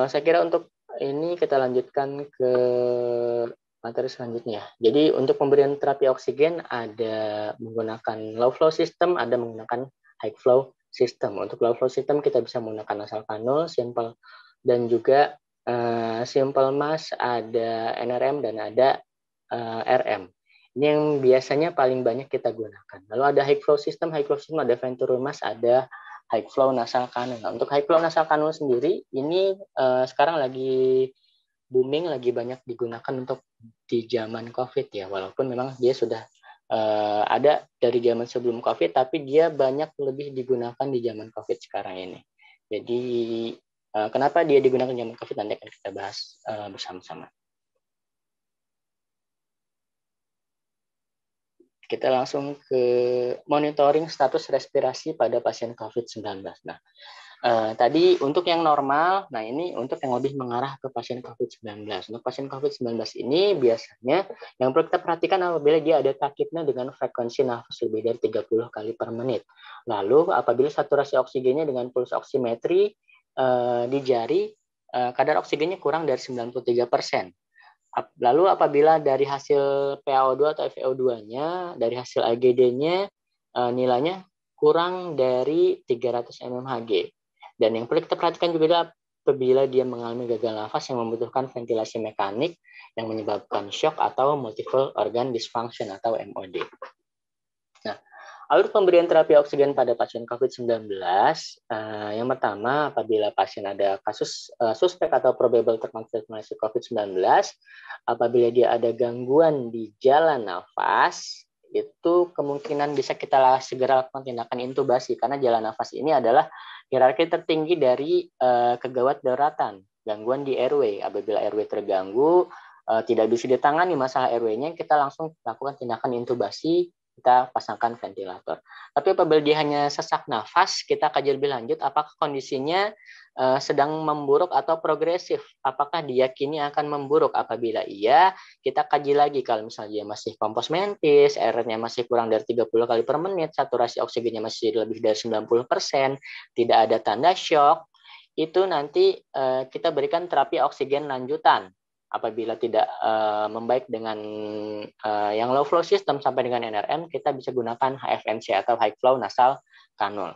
[SPEAKER 1] Saya kira untuk ini kita lanjutkan ke materi selanjutnya. Jadi untuk pemberian terapi oksigen ada menggunakan low flow system, ada menggunakan high flow system. Untuk low flow system kita bisa menggunakan nasal kanul, simple, dan juga simple mask, ada NRM dan ada RM. Ini yang biasanya paling banyak kita gunakan. Lalu ada high flow system ada ventricular mask, ada high flow nasal kanul. Nah, untuk high flow nasal kanul sendiri, ini sekarang lagi booming, lagi banyak digunakan untuk di zaman COVID ya. Walaupun memang dia sudah ada dari zaman sebelum COVID, tapi dia banyak lebih digunakan di zaman COVID sekarang ini. Jadi kenapa dia digunakan zaman COVID nanti akan kita bahas bersama-sama. Kita langsung ke monitoring status respirasi pada pasien COVID-19. Nah, tadi untuk yang normal, nah ini untuk yang lebih mengarah ke pasien COVID-19. Untuk pasien COVID-19 ini biasanya yang perlu kita perhatikan apabila dia ada takipnya dengan frekuensi nafas lebih dari 30 kali per menit. Lalu apabila saturasi oksigennya dengan puls oximetri di jari, kadar oksigennya kurang dari 93%. Lalu apabila dari hasil PaO2 atau FeO2-nya, dari hasil AGD-nya nilainya kurang dari 300 mmHg. Dan yang perlu kita perhatikan juga adalah apabila dia mengalami gagal nafas yang membutuhkan ventilasi mekanik yang menyebabkan shock atau multiple organ dysfunction atau MOD. Nah, alur pemberian terapi oksigen pada pasien COVID-19, yang pertama apabila pasien ada kasus suspek atau probable terkonfirmasi COVID-19, apabila dia ada gangguan di jalan nafas, itu kemungkinan bisa kita segera lakukan tindakan intubasi, karena jalan nafas ini adalah hierarki tertinggi dari kegawat daruratan, gangguan di airway. Apabila airway terganggu, tidak bisa ditangani masalah airway-nya, kita langsung lakukan tindakan intubasi kita pasangkan ventilator. Tapi apabila dia hanya sesak nafas, kita kaji lebih lanjut apakah kondisinya sedang memburuk atau progresif. Apakah diyakini akan memburuk? Apabila iya, kita kaji lagi. Kalau misalnya dia masih kompos mentis, R-nya masih kurang dari 30 kali per menit, saturasi oksigennya masih lebih dari 90%, tidak ada tanda shock, itu nanti kita berikan terapi oksigen lanjutan. Apabila tidak membaik dengan yang low flow system sampai dengan NRM, kita bisa gunakan HFNC atau high flow nasal kanul.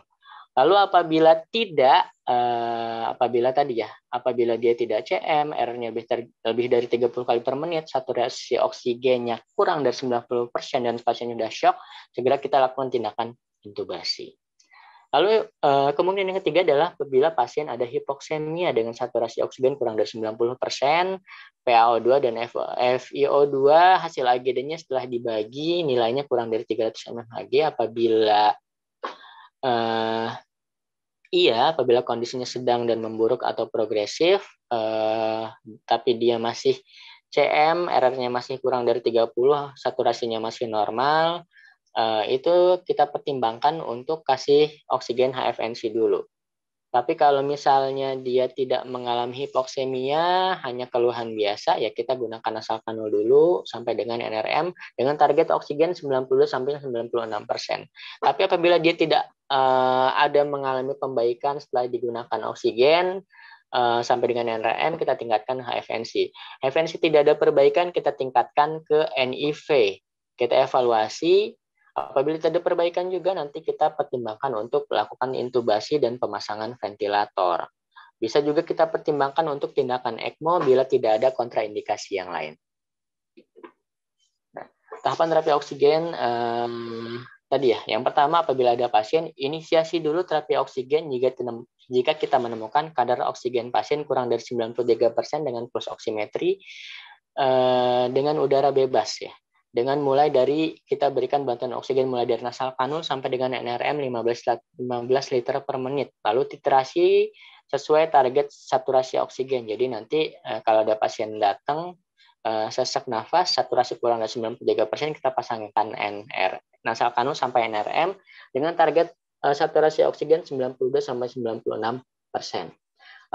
[SPEAKER 1] Lalu apabila tidak, apabila dia tidak CM, R-nya lebih dari 30 kali per menit, saturasi oksigennya kurang dari 90% dan pasien sudah shock, segera kita lakukan tindakan intubasi. Lalu kemungkinan yang ketiga adalah apabila pasien ada hipoksemia dengan saturasi oksigen kurang dari 90%, PaO2 dan FiO2 hasil AGD-nya setelah dibagi nilainya kurang dari 300 mmHg. Apabila kondisinya sedang dan memburuk atau progresif, tapi dia masih CM, R-nya masih kurang dari 30, saturasinya masih normal, itu kita pertimbangkan untuk kasih oksigen HFNC dulu. Tapi kalau misalnya dia tidak mengalami hipoksemia, hanya keluhan biasa, ya kita gunakan nasal kanul dulu sampai dengan NRM dengan target oksigen 90-96%. Tapi apabila dia tidak ada mengalami pembaikan setelah digunakan oksigen, sampai dengan NRM, kita tingkatkan HFNC. HFNC tidak ada perbaikan, kita tingkatkan ke NIV. Kita evaluasi. Apabila tidak ada perbaikan juga, nanti kita pertimbangkan untuk melakukan intubasi dan pemasangan ventilator. Bisa juga kita pertimbangkan untuk tindakan ECMO bila tidak ada kontraindikasi yang lain. Nah, tahapan terapi oksigen tadi ya. Yang pertama, apabila ada pasien, inisiasi dulu terapi oksigen jika kita menemukan kadar oksigen pasien kurang dari 93% dengan pulse oximetry dengan udara bebas ya. Dengan mulai dari kita berikan bantuan oksigen mulai dari nasal kanul sampai dengan NRM 15 liter per menit. Lalu titrasi sesuai target saturasi oksigen. Jadi nanti kalau ada pasien datang sesak nafas, saturasi kurang dari 93%, kita pasangkan nasal kanul sampai NRM dengan target saturasi oksigen 92-96%.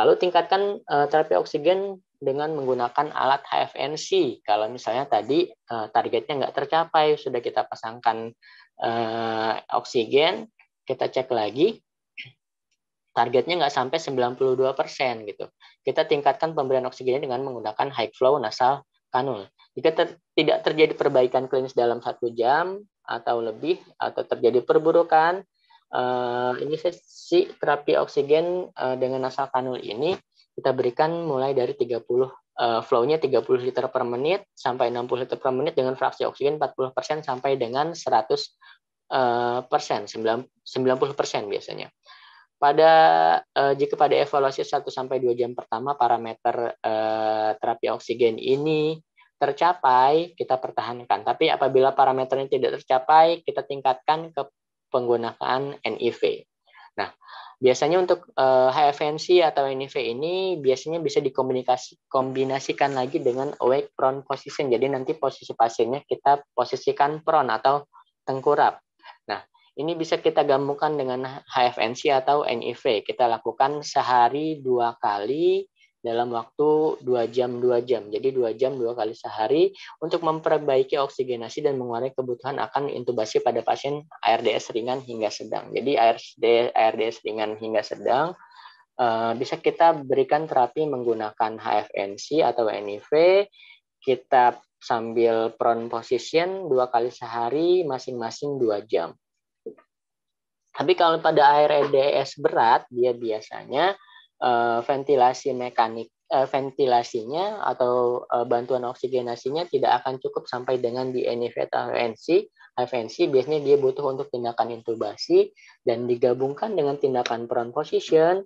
[SPEAKER 1] Lalu tingkatkan terapi oksigen dengan menggunakan alat HFNC. Kalau misalnya tadi targetnya nggak tercapai, sudah kita pasangkan oksigen, kita cek lagi, targetnya nggak sampai 92% gitu. Kita tingkatkan pemberian oksigennya dengan menggunakan high flow nasal kanul. Jika tidak terjadi perbaikan klinis dalam 1 jam atau lebih, atau terjadi perburukan, inisiasi terapi oksigen dengan nasal kanul ini kita berikan mulai dari 30 flow-nya 30 liter per menit sampai 60 liter per menit dengan fraksi oksigen 40% sampai dengan 100%, 90% biasanya. Jika pada evaluasi 1 sampai 2 jam pertama parameter terapi oksigen ini tercapai, kita pertahankan. Tapi apabila parameternya tidak tercapai, kita tingkatkan ke penggunaan NIV. Nah, biasanya untuk HFNC atau NIV ini biasanya bisa dikombinasikan lagi dengan awake prone position. Jadi nanti posisi pasiennya kita posisikan prone atau tengkurap. Nah, ini bisa kita gabungkan dengan HFNC atau NIV. Kita lakukan sehari 2 kali dalam waktu 2 jam. Jadi 2 jam 2 kali sehari untuk memperbaiki oksigenasi dan mengurangi kebutuhan akan intubasi pada pasien ARDS ringan hingga sedang. Jadi ARDS ringan hingga sedang bisa kita berikan terapi menggunakan HFNC atau NIV. Kita sambil prone position 2 kali sehari masing-masing 2 jam. Tapi kalau pada ARDS berat, dia biasanya ventilasinya atau bantuan oksigenasinya tidak akan cukup sampai dengan di NIV atau HFNC. Biasanya dia butuh untuk tindakan intubasi dan digabungkan dengan tindakan prone position.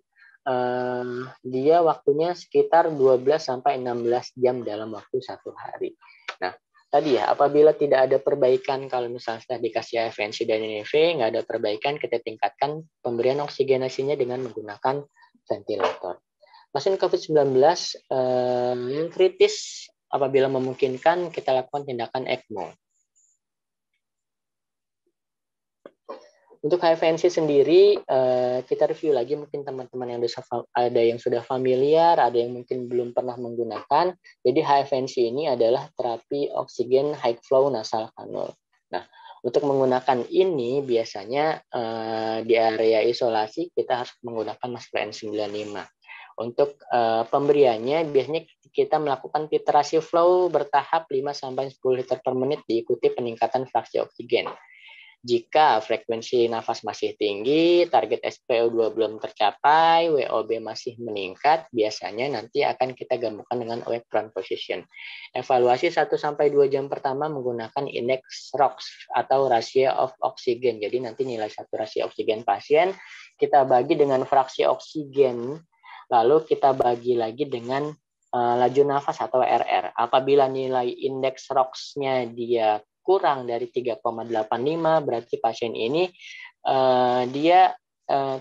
[SPEAKER 1] Dia waktunya sekitar 12-16 jam dalam waktu 1 hari. Nah, tadi ya, apabila tidak ada perbaikan, kalau misalnya sudah dikasih HFNC dan NIV, nggak ada perbaikan, kita tingkatkan pemberian oksigenasinya dengan menggunakan ventilator. Pasien COVID-19 yang kritis, apabila memungkinkan, kita lakukan tindakan ECMO. Untuk HFNC sendiri, kita review lagi, mungkin teman-teman ada yang sudah familiar, ada yang mungkin belum pernah menggunakan. Jadi HFNC ini adalah terapi oksigen high flow nasal kanul. Nah, untuk menggunakan ini biasanya di area isolasi kita harus menggunakan masker N95. Untuk pemberiannya biasanya kita melakukan titrasi flow bertahap 5-10 liter per menit diikuti peningkatan fraksi oksigen. Jika frekuensi nafas masih tinggi, target SpO2 belum tercapai, WOB masih meningkat, biasanya nanti akan kita gabungkan dengan awake prone position. Evaluasi 1-2 jam pertama menggunakan indeks ROX atau ratio of oxygen. Jadi nanti nilai saturasi oksigen pasien kita bagi dengan fraksi oksigen, lalu kita bagi lagi dengan laju nafas atau RR. Apabila nilai indeks ROX-nya dia kurang dari 3,85, berarti pasien ini dia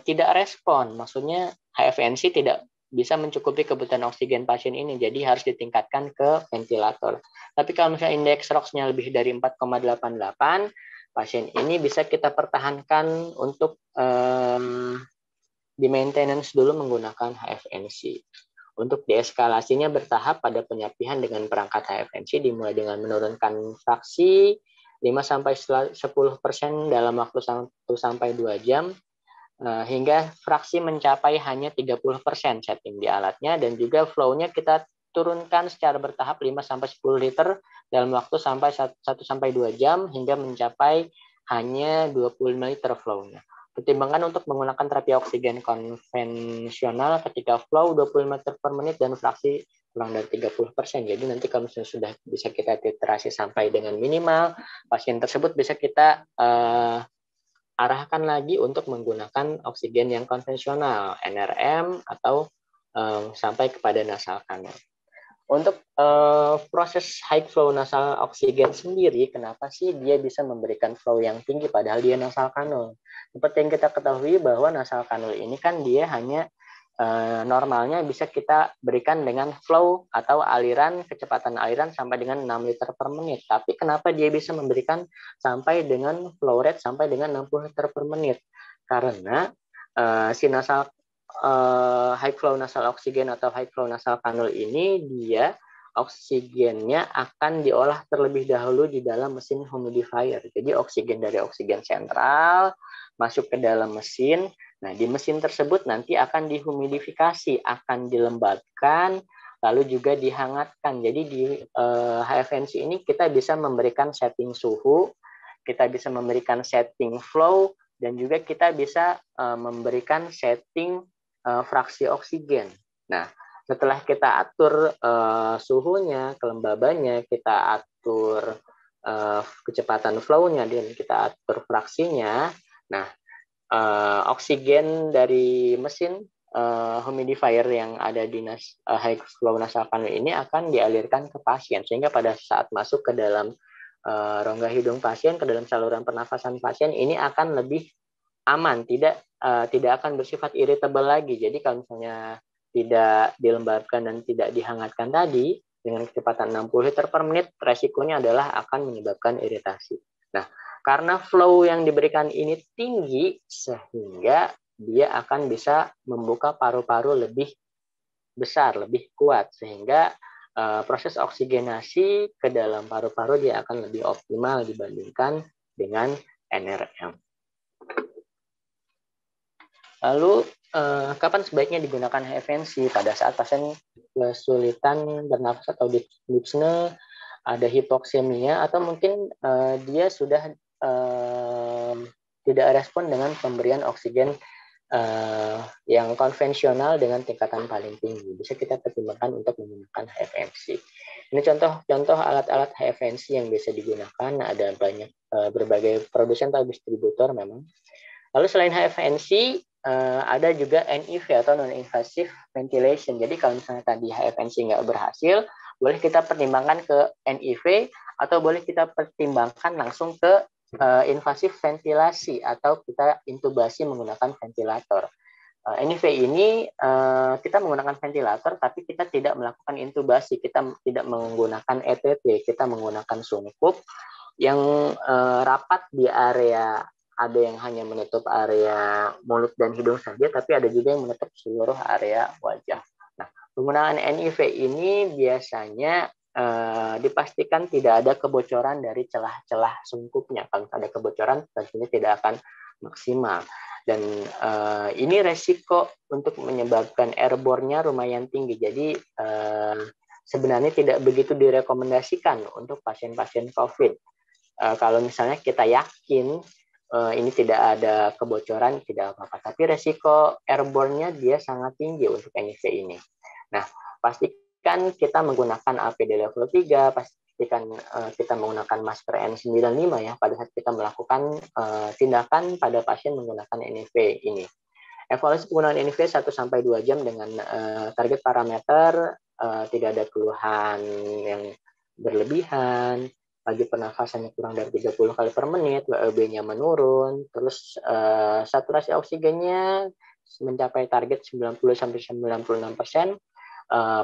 [SPEAKER 1] tidak respon. Maksudnya HFNC tidak bisa mencukupi kebutuhan oksigen pasien ini, jadi harus ditingkatkan ke ventilator. Tapi kalau misalnya indeks ROX-nya lebih dari 4,88, pasien ini bisa kita pertahankan untuk di maintenance dulu menggunakan HFNC. Untuk deeskalasinya bertahap pada penyapihan dengan perangkat HFNC dimulai dengan menurunkan fraksi 5-10% dalam waktu 1-2 jam hingga fraksi mencapai hanya 30% setting di alatnya, dan juga flow-nya kita turunkan secara bertahap 5-10 liter dalam waktu sampai 1-2 jam hingga mencapai hanya 25 liter flow-nya. Pertimbangan untuk menggunakan terapi oksigen konvensional ketika flow 20 meter per menit dan fraksi kurang dari 30%. Jadi nanti kalau misalnya sudah bisa kita titrasi sampai dengan minimal, pasien tersebut bisa kita arahkan lagi untuk menggunakan oksigen yang konvensional, NRM atau sampai kepada nasal kanul. Untuk proses high flow nasal oksigen sendiri, kenapa sih dia bisa memberikan flow yang tinggi padahal dia nasal kanul? Seperti yang kita ketahui bahwa nasal kanul ini kan dia hanya normalnya bisa kita berikan dengan flow atau aliran, kecepatan aliran sampai dengan 6 liter per menit. Tapi kenapa dia bisa memberikan sampai dengan flow rate sampai dengan 60 liter per menit? Karena si nasal high flow nasal oksigen atau high flow nasal kanul ini dia oksigennya akan diolah terlebih dahulu di dalam mesin humidifier. Jadi oksigen dari oksigen sentral masuk ke dalam mesin. Nah, di mesin tersebut nanti akan dihumidifikasi, akan dilembabkan, lalu juga dihangatkan. Jadi di HFNC ini kita bisa memberikan setting suhu, kita bisa memberikan setting flow, dan juga kita bisa memberikan setting fraksi oksigen. Nah, setelah kita atur suhunya, kelembabannya, kita atur kecepatan flow-nya, dan kita atur fraksinya. Nah, oksigen dari mesin humidifier yang ada di high flow nasal kanul ini akan dialirkan ke pasien, sehingga pada saat masuk ke dalam rongga hidung pasien, ke dalam saluran pernafasan pasien, ini akan lebih aman, tidak akan bersifat irritable lagi. Jadi kalau misalnya tidak dilembabkan dan tidak dihangatkan tadi dengan kecepatan 60 liter per menit, resikonya adalah akan menyebabkan iritasi. Nah, karena flow yang diberikan ini tinggi, sehingga dia akan bisa membuka paru-paru lebih besar, lebih kuat, sehingga proses oksigenasi ke dalam paru-paru dia akan lebih optimal dibandingkan dengan NRM. Lalu, kapan sebaiknya digunakan HFNC? Pada saat pasien kesulitan bernafas atau dyspnea, ada hipoksemia, atau mungkin dia sudah tidak respon dengan pemberian oksigen yang konvensional dengan tingkatan paling tinggi. Bisa kita pertimbangkan untuk menggunakan HFNC. Ini contoh alat-alat HFNC yang bisa digunakan. Ada banyak berbagai produsen atau distributor memang. Lalu selain HFNC, ada juga NIV atau non-invasive ventilation. Jadi kalau misalnya tadi HFNC nggak berhasil, boleh kita pertimbangkan ke NIV, atau boleh kita pertimbangkan langsung ke invasif ventilasi, atau kita intubasi menggunakan ventilator. NIV ini kita menggunakan ventilator, tapi kita tidak melakukan intubasi, kita tidak menggunakan ETT, kita menggunakan sungkup yang rapat di area ada yang hanya menutup area mulut dan hidung saja, tapi ada juga yang menutup seluruh area wajah. Nah, penggunaan NIV ini biasanya dipastikan tidak ada kebocoran dari celah-celah sungkupnya. Kalau ada kebocoran, tentunya tidak akan maksimal. Dan ini resiko untuk menyebabkan airborne-nya lumayan tinggi. Jadi sebenarnya tidak begitu direkomendasikan untuk pasien-pasien COVID. Kalau misalnya kita yakin ini tidak ada kebocoran, tidak apa-apa. Tapi resiko airborne-nya dia sangat tinggi untuk NIV ini. Nah, pastikan kita menggunakan APD level 3, pastikan kita menggunakan masker N95 ya pada saat kita melakukan tindakan pada pasien menggunakan NIV ini. Evaluasi penggunaan NIV 1-2 jam dengan target parameter tidak ada keluhan yang berlebihan, lagi pernafasannya kurang dari 30 kali per menit, WLB-nya menurun, terus saturasi oksigennya mencapai target 90-96%,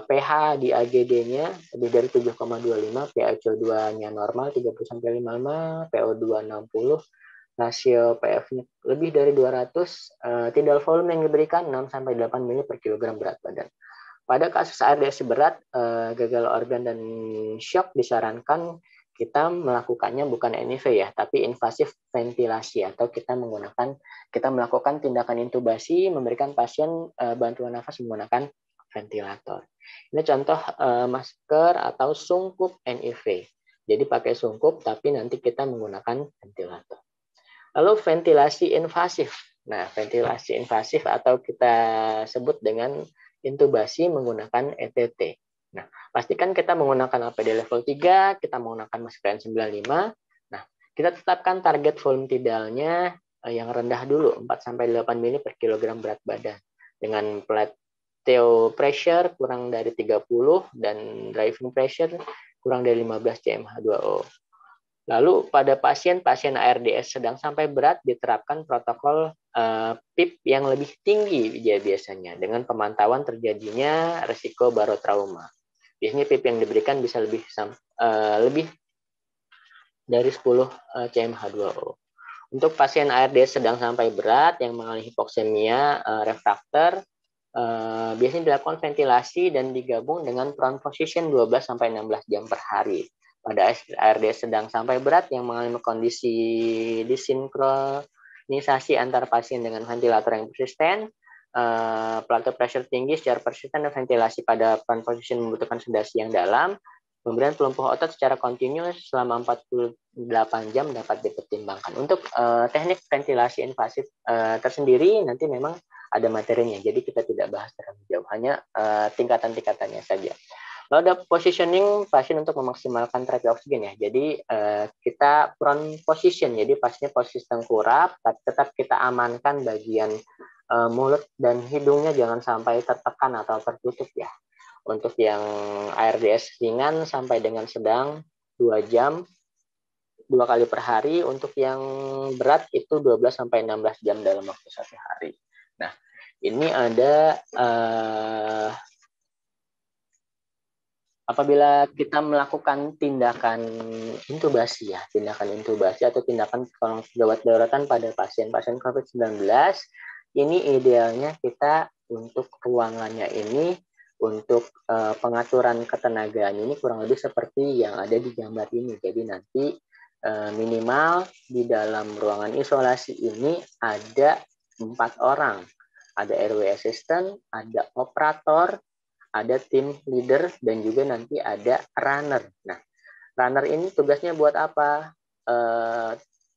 [SPEAKER 1] pH di AGD-nya lebih dari 7,25, PaCO2-nya normal 30-55, PO2 60, rasio PF-nya lebih dari 200, tidal volume yang diberikan 6-8 ml per kilogram berat badan. Pada kasus ARDS berat, gagal organ dan shock disarankan kita melakukannya bukan NIV ya, tapi invasif ventilasi atau kita melakukan tindakan intubasi, memberikan pasien bantuan nafas menggunakan ventilator. Ini contoh masker atau sungkup NIV. Jadi pakai sungkup tapi nanti kita menggunakan ventilator. Lalu ventilasi invasif. Nah, ventilasi invasif atau kita sebut dengan intubasi menggunakan ETT. Nah, pastikan kita menggunakan APD level 3, kita menggunakan masker N95. Nah, kita tetapkan target volume tidalnya yang rendah dulu, 4-8 ml per kilogram berat badan. Dengan plateau pressure kurang dari 30 dan driving pressure kurang dari 15 cmH2O. Lalu pada pasien-pasien ARDS sedang sampai berat diterapkan protokol PIP yang lebih tinggi biasanya dengan pemantauan terjadinya risiko barotrauma. Biasanya PIP yang diberikan bisa lebih dari 10 cmH2O. Untuk pasien ARDS sedang sampai berat yang mengalami hipoksemia refraktor, biasanya dilakukan ventilasi dan digabung dengan prone position 12-16 jam per hari. Pada ARDS sedang sampai berat yang mengalami kondisi disinkronisasi antar pasien dengan ventilator yang persisten, plateau pressure tinggi secara persisten dan ventilasi pada prone position membutuhkan sedasi yang dalam, pemberian pelumpuh otot secara kontinu selama 48 jam dapat dipertimbangkan. Untuk teknik ventilasi invasif tersendiri nanti memang ada materinya, jadi kita tidak bahas terlalu jauh, hanya tingkatan-tingkatannya saja. Lalu ada positioning pasien untuk memaksimalkan terapi oksigen ya. Jadi kita prone position, jadi pasiennya posisi tengkurap, tapi tetap kita amankan bagian mulut dan hidungnya jangan sampai tertekan atau tertutup ya. Untuk yang ARDS ringan sampai dengan sedang 2 jam 2 kali per hari, untuk yang berat itu 12-16 jam dalam waktu 1 hari. Nah, ini ada apabila kita melakukan tindakan intubasi ya, tindakan intubasi atau tindakan gawat daruratan pada pasien-pasien COVID-19, ini idealnya kita untuk ruangannya ini, untuk pengaturan ketenagaan ini kurang lebih seperti yang ada di gambar ini. Jadi nanti minimal di dalam ruangan isolasi ini ada 4 orang. Ada RW assistant, ada operator, ada tim leader, dan juga nanti ada runner. Nah, runner ini tugasnya buat apa?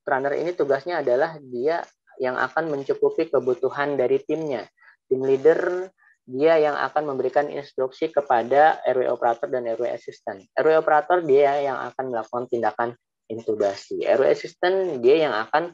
[SPEAKER 1] Runner ini tugasnya adalah dia yang akan mencukupi kebutuhan dari timnya. Tim leader dia yang akan memberikan instruksi kepada RW operator dan RW assistant. RW operator dia yang akan melakukan tindakan intubasi. RW assistant dia yang akan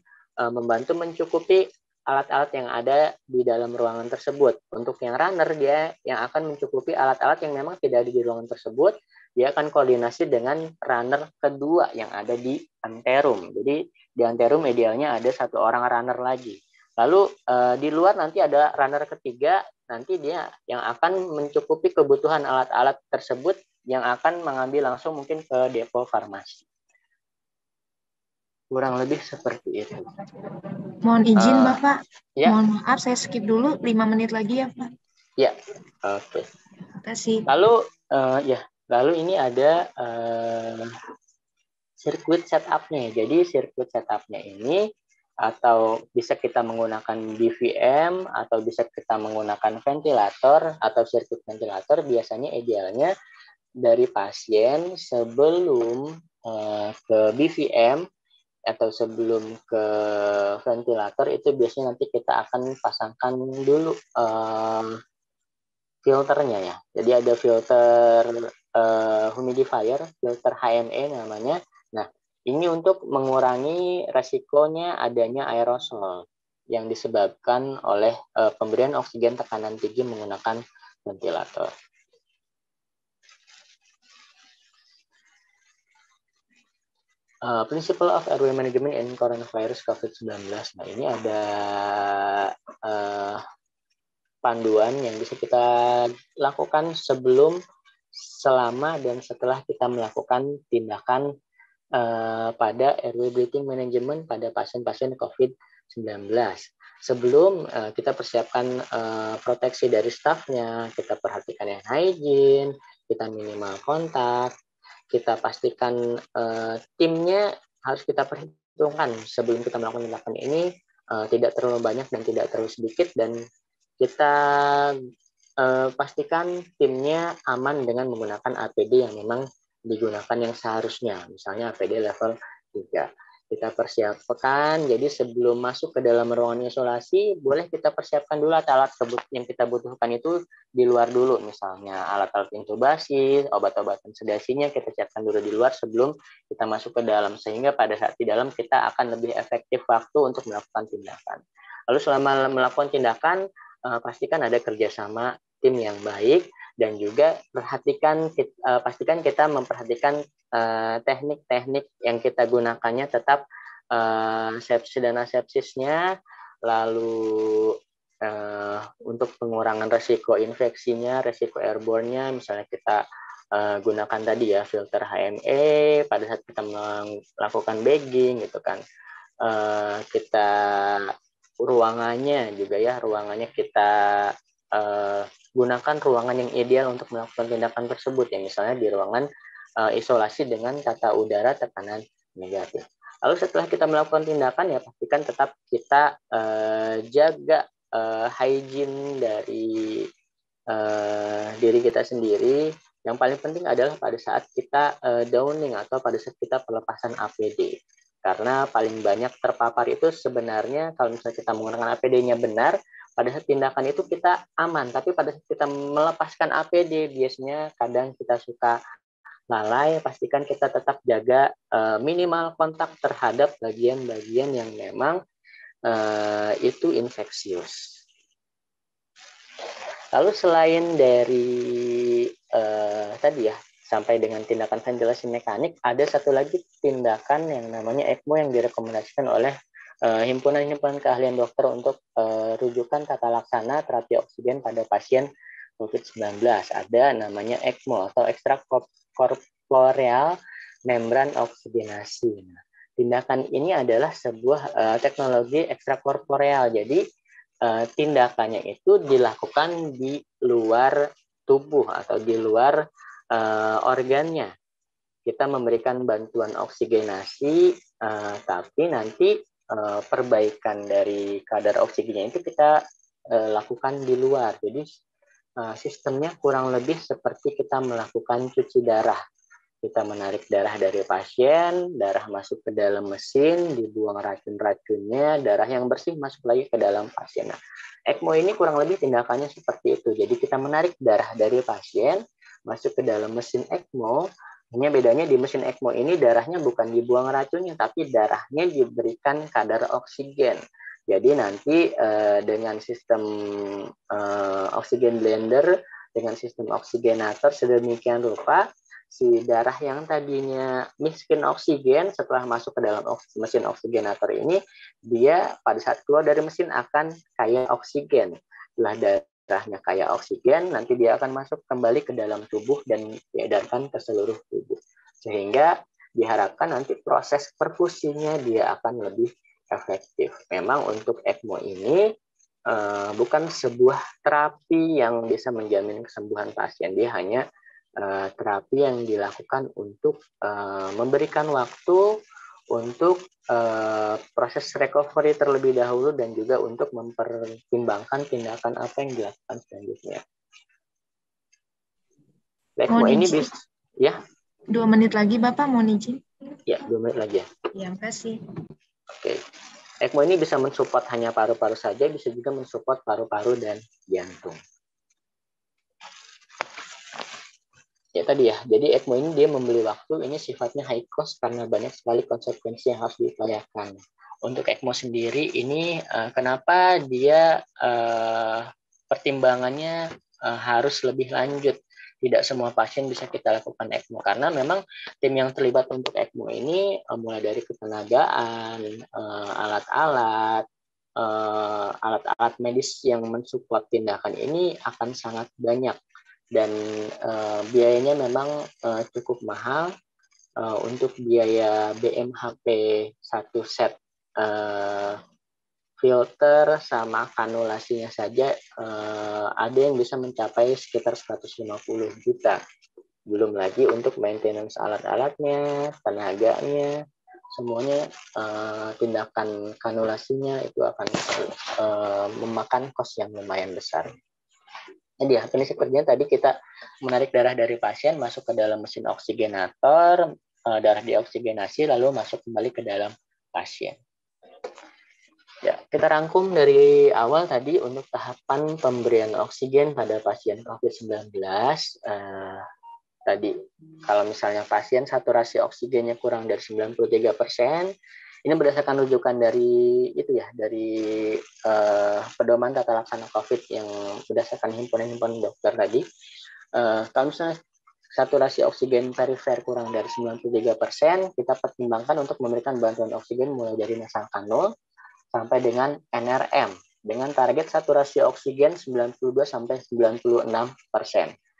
[SPEAKER 1] membantu mencukupi alat-alat yang ada di dalam ruangan tersebut. Untuk yang runner, dia yang akan mencukupi alat-alat yang memang tidak ada di ruangan tersebut. Dia akan koordinasi dengan runner kedua yang ada di anterum. Jadi di anterum idealnya ada 1 orang runner lagi. Lalu di luar nanti ada runner ketiga, nanti dia yang akan mencukupi kebutuhan alat-alat tersebut yang akan mengambil langsung mungkin ke depo farmasi. kurang lebih seperti itu.
[SPEAKER 2] Mohon izin Bapak,
[SPEAKER 1] Ya,
[SPEAKER 2] mohon maaf saya skip dulu 5 menit lagi ya Pak.
[SPEAKER 1] ya, oke.
[SPEAKER 2] Terima kasih.
[SPEAKER 1] Lalu ini ada sirkuit setup-nya. Jadi sirkuit setup-nya ini atau bisa kita menggunakan BVM atau bisa kita menggunakan ventilator atau sirkuit ventilator. Biasanya idealnya dari pasien sebelum ke BVM atau sebelum ke ventilator itu biasanya nanti kita akan pasangkan dulu filternya ya. Jadi ada filter humidifier, filter HME namanya. Nah, ini untuk mengurangi resikonya adanya aerosol yang disebabkan oleh pemberian oksigen tekanan tinggi menggunakan ventilator. Principle of Airway Management in Coronavirus COVID-19. Nah, ini ada panduan yang bisa kita lakukan sebelum, selama, dan setelah kita melakukan tindakan pada airway breathing management pada pasien-pasien COVID-19. Sebelum kita persiapkan proteksi dari stafnya, kita perhatikan yang hygiene, kita minimal kontak, kita pastikan timnya harus kita perhitungkan sebelum kita melakukan tindakan ini tidak terlalu banyak dan tidak terlalu sedikit, dan kita pastikan timnya aman dengan menggunakan APD yang memang digunakan yang seharusnya, misalnya APD level 3. Kita persiapkan, jadi sebelum masuk ke dalam ruangan isolasi, boleh kita persiapkan dulu alat yang kita butuhkan itu di luar dulu, misalnya alat-alat intubasi, obat-obatan sedasinya kita siapkan dulu di luar sebelum kita masuk ke dalam, sehingga pada saat di dalam kita akan lebih efektif waktu untuk melakukan tindakan. Lalu selama melakukan tindakan, pastikan ada kerjasama tim yang baik, dan juga pastikan kita memperhatikan teknik-teknik yang kita gunakannya tetap sepsis dan asepsisnya, lalu untuk pengurangan resiko infeksinya, resiko airborne-nya, misalnya kita gunakan tadi ya filter HME pada saat kita melakukan bagging gitu kan. Kita ruangannya juga ya, ruangannya kita gunakan ruangan yang ideal untuk melakukan tindakan tersebut ya, misalnya di ruangan isolasi dengan tata udara tekanan negatif. Lalu setelah kita melakukan tindakan ya pastikan tetap kita jaga hygiene dari diri kita sendiri. Yang paling penting adalah pada saat kita downing atau pada saat kita pelepasan APD. Karena paling banyak terpapar itu sebenarnya kalau misalnya kita menggunakan APD-nya benar, pada saat tindakan itu kita aman, tapi pada saat kita melepaskan APD biasanya kadang kita suka lalai. Pastikan kita tetap jaga minimal kontak terhadap bagian-bagian yang memang itu infeksius. Lalu selain dari tadi ya, sampai dengan tindakan ventilasi mekanik, ada satu lagi tindakan yang namanya ECMO yang direkomendasikan oleh himpunan-himpunan keahlian dokter untuk rujukan tata laksana terapi oksigen pada pasien COVID-19. Ada namanya ECMO atau ekstrakorporeal membran oksigenasi. Nah, tindakan ini adalah sebuah teknologi ekstrakorporeal. Jadi tindakannya itu dilakukan di luar tubuh atau di luar organnya. Kita memberikan bantuan oksigenasi, tapi nanti perbaikan dari kadar oksigennya itu kita lakukan di luar. Jadi sistemnya kurang lebih seperti kita melakukan cuci darah. Kita menarik darah dari pasien, darah masuk ke dalam mesin, dibuang racun-racunnya, darah yang bersih masuk lagi ke dalam pasien. Nah, ECMO ini kurang lebih tindakannya seperti itu. Jadi kita menarik darah dari pasien, masuk ke dalam mesin ECMO. Hanya bedanya di mesin ECMO ini darahnya bukan dibuang racunnya, tapi darahnya diberikan kadar oksigen. Jadi nanti dengan sistem oksigen blender, dengan sistem oksigenator sedemikian rupa, si darah yang tadinya miskin oksigen setelah masuk ke dalam mesin oksigenator ini, dia pada saat keluar dari mesin akan kaya oksigen. Setelah darahnya kaya oksigen, nanti dia akan masuk kembali ke dalam tubuh dan diedarkan ke seluruh tubuh. Sehingga diharapkan nanti proses perfusinya dia akan lebih efektif. Memang untuk ECMO ini bukan sebuah terapi yang bisa menjamin kesembuhan pasien. Dia hanya terapi yang dilakukan untuk memberikan waktu untuk proses recovery terlebih dahulu dan juga untuk mempertimbangkan tindakan apa yang dilakukan selanjutnya. ECMO ini bisa, ya?
[SPEAKER 2] 2 menit lagi Bapak, mau izin?
[SPEAKER 1] Ya, 2 menit lagi ya.
[SPEAKER 2] Ya, makasih.
[SPEAKER 1] Oke. ECMO ini bisa mensupport hanya paru-paru saja, bisa juga mensupport paru-paru dan jantung. Ya tadi ya, jadi ECMO ini dia membeli waktu, ini sifatnya high cost karena banyak sekali konsekuensi yang harus diupayakan. Untuk ECMO sendiri ini kenapa dia pertimbangannya harus lebih lanjut. Tidak semua pasien bisa kita lakukan ECMO karena memang tim yang terlibat untuk ECMO ini mulai dari ketenagaan, alat-alat medis yang mensupport tindakan ini akan sangat banyak. Dan biayanya memang cukup mahal. Untuk biaya BMHP satu set filter sama kanulasinya saja ada yang bisa mencapai sekitar 150 juta. Belum lagi untuk maintenance alat-alatnya, tenaganya, semuanya tindakan kanulasinya itu akan memakan kos yang lumayan besar. Jadi prinsip kerjanya tadi kita menarik darah dari pasien masuk ke dalam mesin oksigenator, darah dioksigenasi lalu masuk kembali ke dalam pasien. Ya, kita rangkum dari awal tadi untuk tahapan pemberian oksigen pada pasien COVID-19. Tadi kalau misalnya pasien saturasi oksigennya kurang dari 93%, ini berdasarkan rujukan dari pedoman tata laksana COVID yang berdasarkan himpunan dokter tadi. Kalau misalnya saturasi oksigen perifer kurang dari 93%, kita pertimbangkan untuk memberikan bantuan oksigen mulai dari nasal kanul sampai dengan NRM dengan target saturasi oksigen 92 sampai 96%.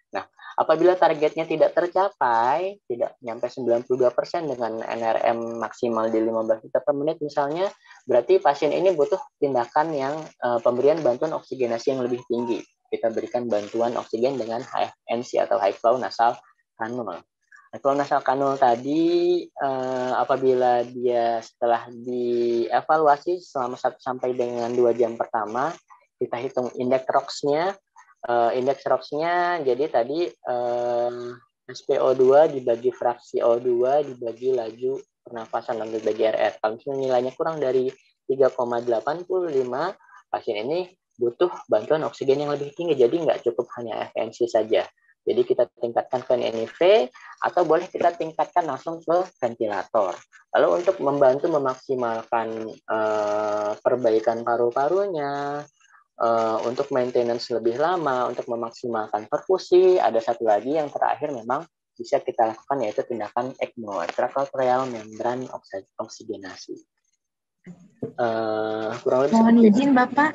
[SPEAKER 1] Nah, apabila targetnya tidak tercapai, tidak sampai 92% dengan NRM maksimal di 15 liter per menit misalnya, berarti pasien ini butuh tindakan yang pemberian bantuan oksigenasi yang lebih tinggi. Kita berikan bantuan oksigen dengan HFNC atau high flow nasal kanul. Kalau nasal kanul tadi, apabila dia setelah dievaluasi selama 1 sampai dengan 2 jam pertama, kita hitung indeks ROX-nya. Indeks ROX-nya jadi tadi SpO2 dibagi fraksi O2 dibagi laju pernafasan dan dibagi RR. Kalau misalnya nilainya kurang dari 3,85, pasien ini butuh bantuan oksigen yang lebih tinggi. Jadi nggak cukup hanya FNC saja. Jadi kita tingkatkan ke NIV atau boleh kita tingkatkan langsung ke ventilator. Lalu untuk membantu memaksimalkan perbaikan paru-parunya, untuk maintenance lebih lama, untuk memaksimalkan perfusi, ada satu lagi yang terakhir memang bisa kita lakukan yaitu tindakan ECMO, extracorporeal membrane oksigenasi. Kurang lebih
[SPEAKER 2] Mohon
[SPEAKER 1] seperti
[SPEAKER 2] izin Bapak.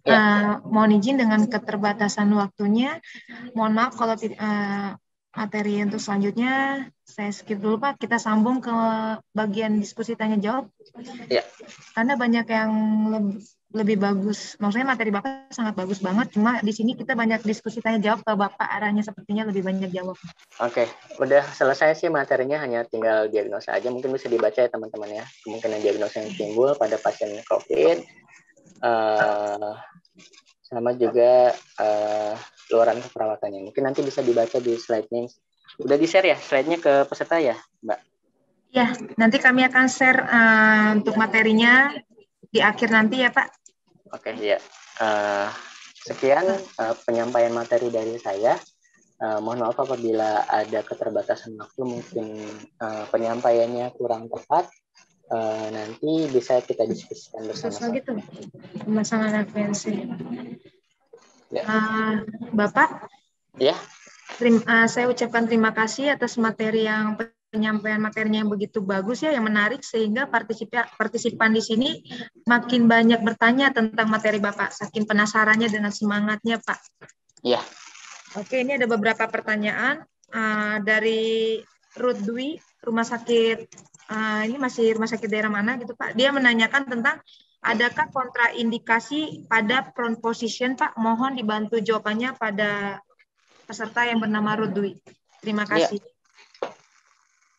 [SPEAKER 1] Ya.
[SPEAKER 2] Mohon izin dengan keterbatasan waktunya. Mohon maaf kalau materi untuk selanjutnya saya skip dulu Pak. Kita sambung ke bagian diskusi tanya jawab.
[SPEAKER 1] Ya.
[SPEAKER 2] Karena banyak yang lebih bagus. Maksudnya materi Bapak sangat bagus banget. Cuma di sini kita banyak diskusi tanya jawab ke Bapak arahnya sepertinya lebih banyak jawab.
[SPEAKER 1] Oke, udah selesai sih materinya, hanya tinggal diagnosa aja. Mungkin bisa dibaca ya teman-teman ya. Kemungkinan diagnosa yang timbul pada pasien COVID. Sama juga luaran keperawatannya. Mungkin nanti bisa dibaca di slide-nya. Udah di-share ya slide-nya ke peserta ya, Mbak?
[SPEAKER 2] Ya, nanti kami akan share untuk materinya di akhir nanti ya, Pak.
[SPEAKER 1] Oke, ya. Sekian penyampaian materi dari saya. Mohon maaf apabila ada keterbatasan waktu, mungkin penyampaiannya kurang tepat. Nanti bisa kita diskusikan bersama-sama.
[SPEAKER 2] Gitu, pemasangan FNC.
[SPEAKER 1] Ya.
[SPEAKER 2] Bapak,
[SPEAKER 1] ya.
[SPEAKER 2] Saya ucapkan terima kasih atas penyampaian materinya yang begitu bagus ya, yang menarik sehingga partisipan di sini makin banyak bertanya tentang materi Bapak, saking penasarannya dengan semangatnya Pak.
[SPEAKER 1] Iya.
[SPEAKER 2] Oke, ini ada beberapa pertanyaan dari Ruth Dwi. rumah sakit, ini masih rumah sakit daerah mana gitu Pak. Dia menanyakan tentang adakah kontraindikasi pada prone position Pak. Mohon dibantu jawabannya pada peserta yang bernama Rudwi. Terima
[SPEAKER 1] Ya,
[SPEAKER 2] kasih.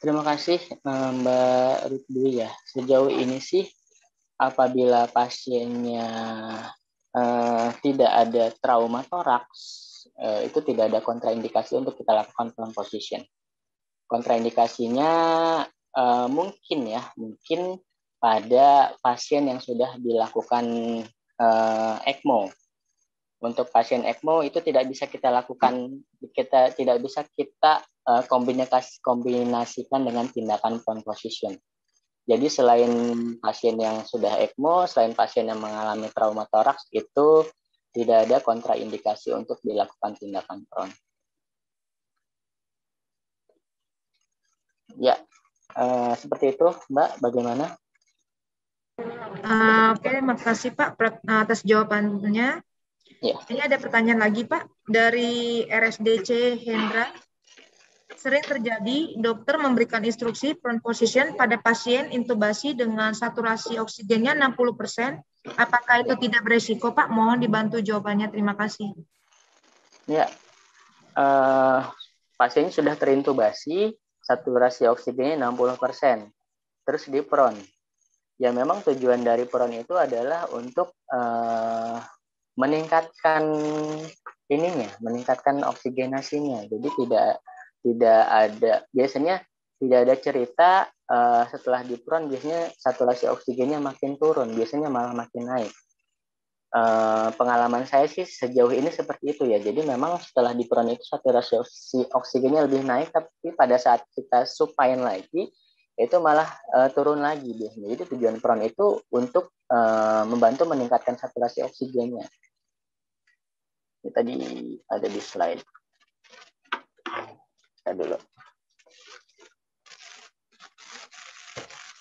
[SPEAKER 1] terima kasih Mbak Rudwi ya. Sejauh ini sih apabila pasiennya tidak ada trauma toraks, itu tidak ada kontraindikasi untuk kita lakukan prone position. Kontraindikasinya mungkin pada pasien yang sudah dilakukan ECMO. Untuk pasien ECMO itu tidak bisa kita lakukan, kita tidak bisa kita kombinasikan dengan tindakan prone position. Jadi selain pasien yang sudah ECMO, selain pasien yang mengalami trauma toraks, itu tidak ada kontraindikasi untuk dilakukan tindakan prone. Ya, seperti itu, Mbak. Bagaimana?
[SPEAKER 2] Oke, makasih Pak atas jawabannya.
[SPEAKER 1] Ya.
[SPEAKER 2] Ini ada pertanyaan lagi Pak dari RSDC Hendra. Sering terjadi dokter memberikan instruksi prone position pada pasien intubasi dengan saturasi oksigennya 60%. Apakah itu tidak beresiko Pak? Mohon dibantu jawabannya. Terima kasih.
[SPEAKER 1] Ya, pasien sudah terintubasi, saturasi oksigennya 60%, terus di prone. Ya memang tujuan dari prone itu adalah untuk meningkatkan meningkatkan oksigenasinya. Jadi tidak ada, biasanya tidak ada cerita setelah di prone biasanya saturasi oksigennya makin turun, biasanya malah makin naik. Pengalaman saya sih sejauh ini seperti itu ya. Jadi memang setelah di prone itu saturasi oksigennya lebih naik, tapi pada saat kita supine lagi itu malah turun lagi biasanya. Jadi tujuan prone itu untuk membantu meningkatkan saturasi oksigennya. Ini tadi ada di slide. Kita dulu.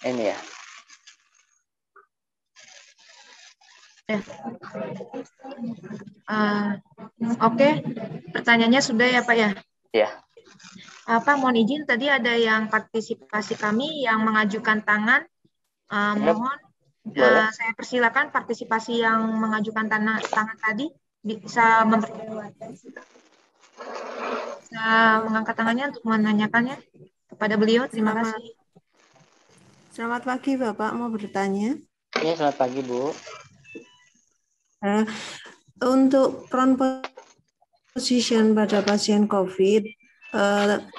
[SPEAKER 1] Ini ya.
[SPEAKER 2] Oke, pertanyaannya sudah ya Pak ya?
[SPEAKER 1] Ya.
[SPEAKER 2] Pak, mohon izin tadi ada yang partisipasi kami yang mengajukan tangan. Mohon saya persilakan partisipasi yang mengajukan tangan tadi bisa mengangkat tangannya untuk menanyakannya kepada beliau. Terima kasih.
[SPEAKER 3] Selamat pagi Bapak, mau bertanya.
[SPEAKER 1] Ya, selamat pagi Bu.
[SPEAKER 3] Untuk prone position pada pasien COVID,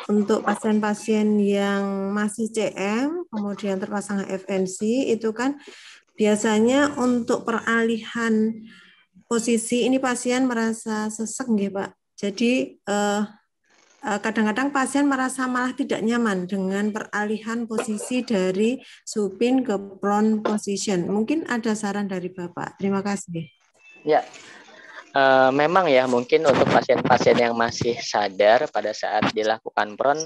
[SPEAKER 3] untuk pasien-pasien yang masih CM, kemudian terpasang FNC, itu kan biasanya untuk peralihan posisi ini pasien merasa sesek nggih Pak. Jadi kadang-kadang pasien merasa malah tidak nyaman dengan peralihan posisi dari supine ke prone position. Mungkin ada saran dari Bapak. Terima kasih.
[SPEAKER 1] Ya, memang ya mungkin untuk pasien-pasien yang masih sadar pada saat dilakukan prone,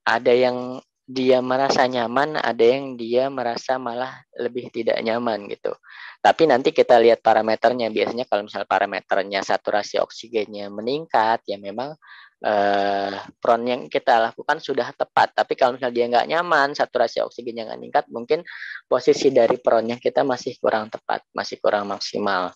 [SPEAKER 1] ada yang dia merasa nyaman, ada yang dia merasa malah lebih tidak nyaman gitu. Tapi nanti kita lihat parameternya. Biasanya kalau misal parameternya saturasi oksigennya meningkat, ya memang prone yang kita lakukan sudah tepat. Tapi kalau misalnya dia nggak nyaman, saturasi oksigennya nggak meningkat, mungkin posisi dari prone-nya kita masih kurang tepat, masih kurang maksimal.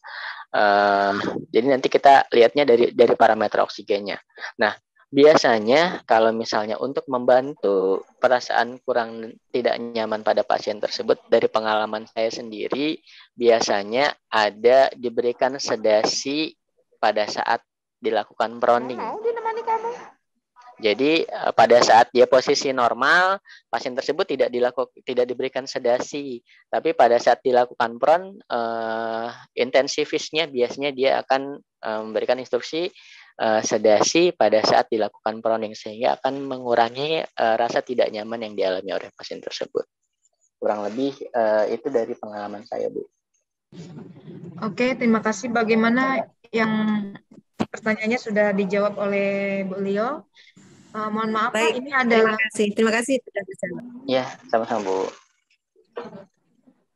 [SPEAKER 1] Jadi nanti kita lihatnya dari parameter oksigennya. Nah, biasanya kalau misalnya untuk membantu perasaan kurang tidak nyaman pada pasien tersebut, dari pengalaman saya sendiri, biasanya ada diberikan sedasi pada saat dilakukan proning. Jadi pada saat dia posisi normal, pasien tersebut tidak diberikan sedasi. Tapi pada saat dilakukan prone, intensivisnya biasanya dia akan memberikan instruksi sedasi pada saat dilakukan proning, sehingga akan mengurangi rasa tidak nyaman yang dialami oleh pasien tersebut. Kurang lebih itu dari pengalaman saya, Bu.
[SPEAKER 2] Oke, terima kasih. Bagaimana yang pertanyaannya sudah dijawab oleh beliau. Mohon maaf
[SPEAKER 3] Baik,
[SPEAKER 2] Pak, ini adalah
[SPEAKER 3] terima kasih sudah bisa.
[SPEAKER 1] Ya, sama-sama Bu.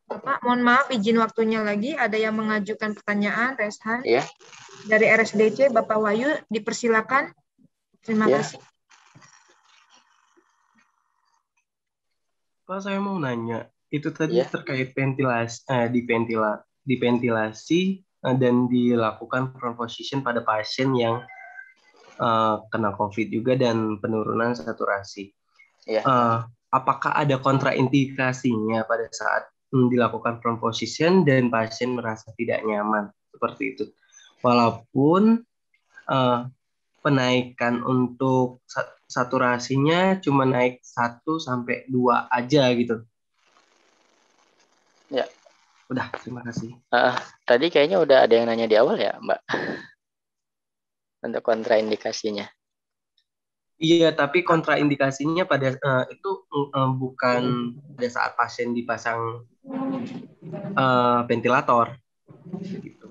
[SPEAKER 2] Pak, mohon maaf izin waktunya lagi. Ada yang mengajukan pertanyaan, Reshan.
[SPEAKER 1] Ya.
[SPEAKER 2] Dari RSDC, Bapak Wahyu, dipersilakan. Terima kasih.
[SPEAKER 4] Pak, saya mau nanya, itu tadi
[SPEAKER 1] Ya,
[SPEAKER 4] terkait ventilasi dan dilakukan prone position pada pasien yang kena COVID juga dan penurunan saturasi.
[SPEAKER 1] ya.
[SPEAKER 4] Apakah ada kontraindikasinya pada saat dilakukan prone position dan pasien merasa tidak nyaman seperti itu? Walaupun penaikan untuk saturasinya cuma naik 1-2 aja gitu.
[SPEAKER 1] Ya.
[SPEAKER 4] Udah, terima kasih.
[SPEAKER 1] Tadi kayaknya udah ada yang nanya di awal ya, Mbak, untuk kontraindikasinya.
[SPEAKER 4] Iya, tapi kontraindikasinya pada itu bukan pada saat pasien dipasang ventilator. Gitu.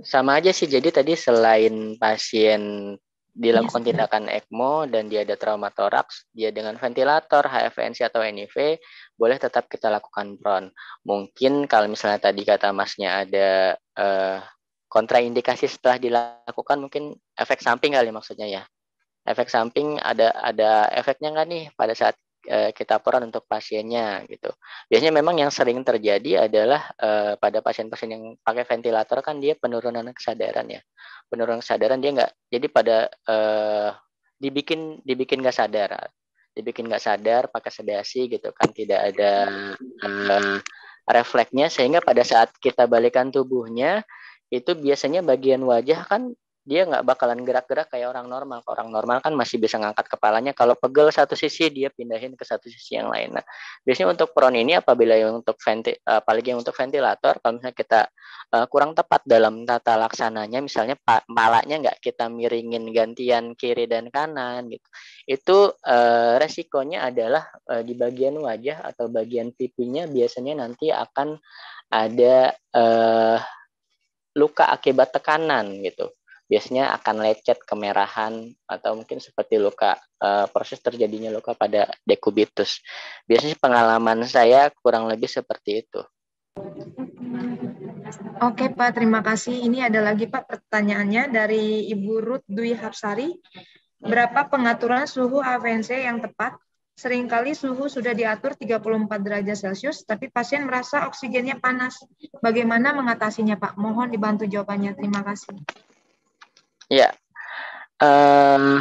[SPEAKER 1] Sama aja sih. Jadi tadi selain pasien dilakukan tindakan ECMO dan dia ada trauma toraks, dia dengan ventilator, HFNC atau NIV, boleh tetap kita lakukan prone. Mungkin kalau misalnya tadi kata Masnya ada kontraindikasi setelah dilakukan, mungkin efek samping kali maksudnya ya. Efek samping ada efeknya nggak nih pada saat kita prone untuk pasiennya gitu. Biasanya memang yang sering terjadi adalah pada pasien-pasien yang pakai ventilator kan dia penurunan kesadaran ya. Penurunan kesadaran dia nggak, jadi pada dibikin nggak sadar. Dibikin nggak sadar pakai sedasi gitu kan, tidak ada refleksnya, sehingga pada saat kita balikan tubuhnya itu biasanya bagian wajah kan dia nggak bakalan gerak-gerak kayak orang normal. Orang normal kan masih bisa ngangkat kepalanya. Kalau pegel satu sisi, dia pindahin ke satu sisi yang lain. Nah, biasanya untuk prone ini apabila yang untuk apalagi yang untuk ventilator, kalau misalnya kita kurang tepat dalam tata laksananya, misalnya palanya nggak kita miringin gantian kiri dan kanan gitu, itu resikonya adalah di bagian wajah atau bagian pipinya biasanya nanti akan ada luka akibat tekanan gitu. Biasanya akan lecet, kemerahan, atau mungkin seperti luka, proses terjadinya luka pada dekubitus. Biasanya pengalaman saya kurang lebih seperti itu.
[SPEAKER 2] Oke Pak, terima kasih. Ini ada lagi Pak pertanyaannya dari Ibu Ruth Dwi Hapsari. Berapa pengaturan suhu HFNC yang tepat? Seringkali suhu sudah diatur 34 derajat Celcius, tapi pasien merasa oksigennya panas. Bagaimana mengatasinya Pak? Mohon dibantu jawabannya. Terima kasih.
[SPEAKER 1] Ya,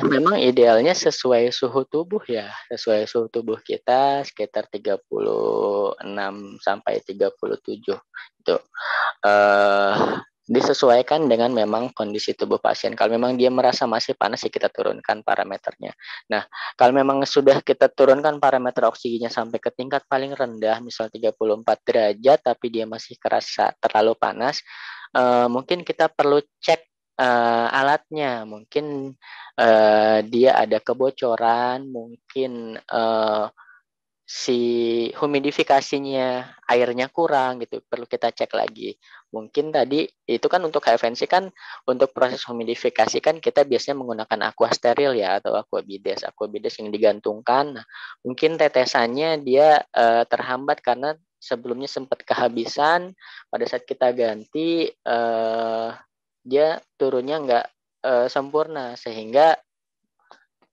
[SPEAKER 1] memang idealnya sesuai suhu tubuh ya, sesuai suhu tubuh kita sekitar 36 sampai 37 itu. Disesuaikan dengan memang kondisi tubuh pasien. Kalau memang dia merasa masih panas, ya kita turunkan parameternya. Nah, kalau memang sudah kita turunkan parameter oksigennya sampai ke tingkat paling rendah, misal 34 derajat, tapi dia masih kerasa terlalu panas, mungkin kita perlu cek alatnya. Mungkin dia ada kebocoran, mungkin si humidifikasinya airnya kurang gitu, perlu kita cek lagi. Mungkin tadi itu kan untuk HFNC kan, untuk proses humidifikasi kan kita biasanya menggunakan aqua steril ya, atau aqua bides yang digantungkan. Nah, mungkin tetesannya dia terhambat karena sebelumnya sempat kehabisan. Pada saat kita ganti dia turunnya nggak sempurna, sehingga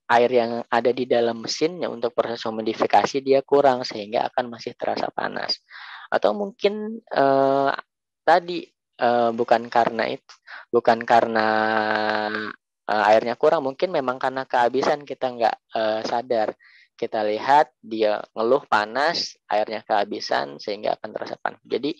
[SPEAKER 1] air yang ada di dalam mesinnya untuk proses humidifikasi dia kurang, sehingga akan masih terasa panas. Atau mungkin tadi bukan karena airnya kurang, mungkin memang karena kehabisan, kita nggak sadar. Kita lihat dia ngeluh panas, airnya kehabisan, sehingga akan terasa panas. Jadi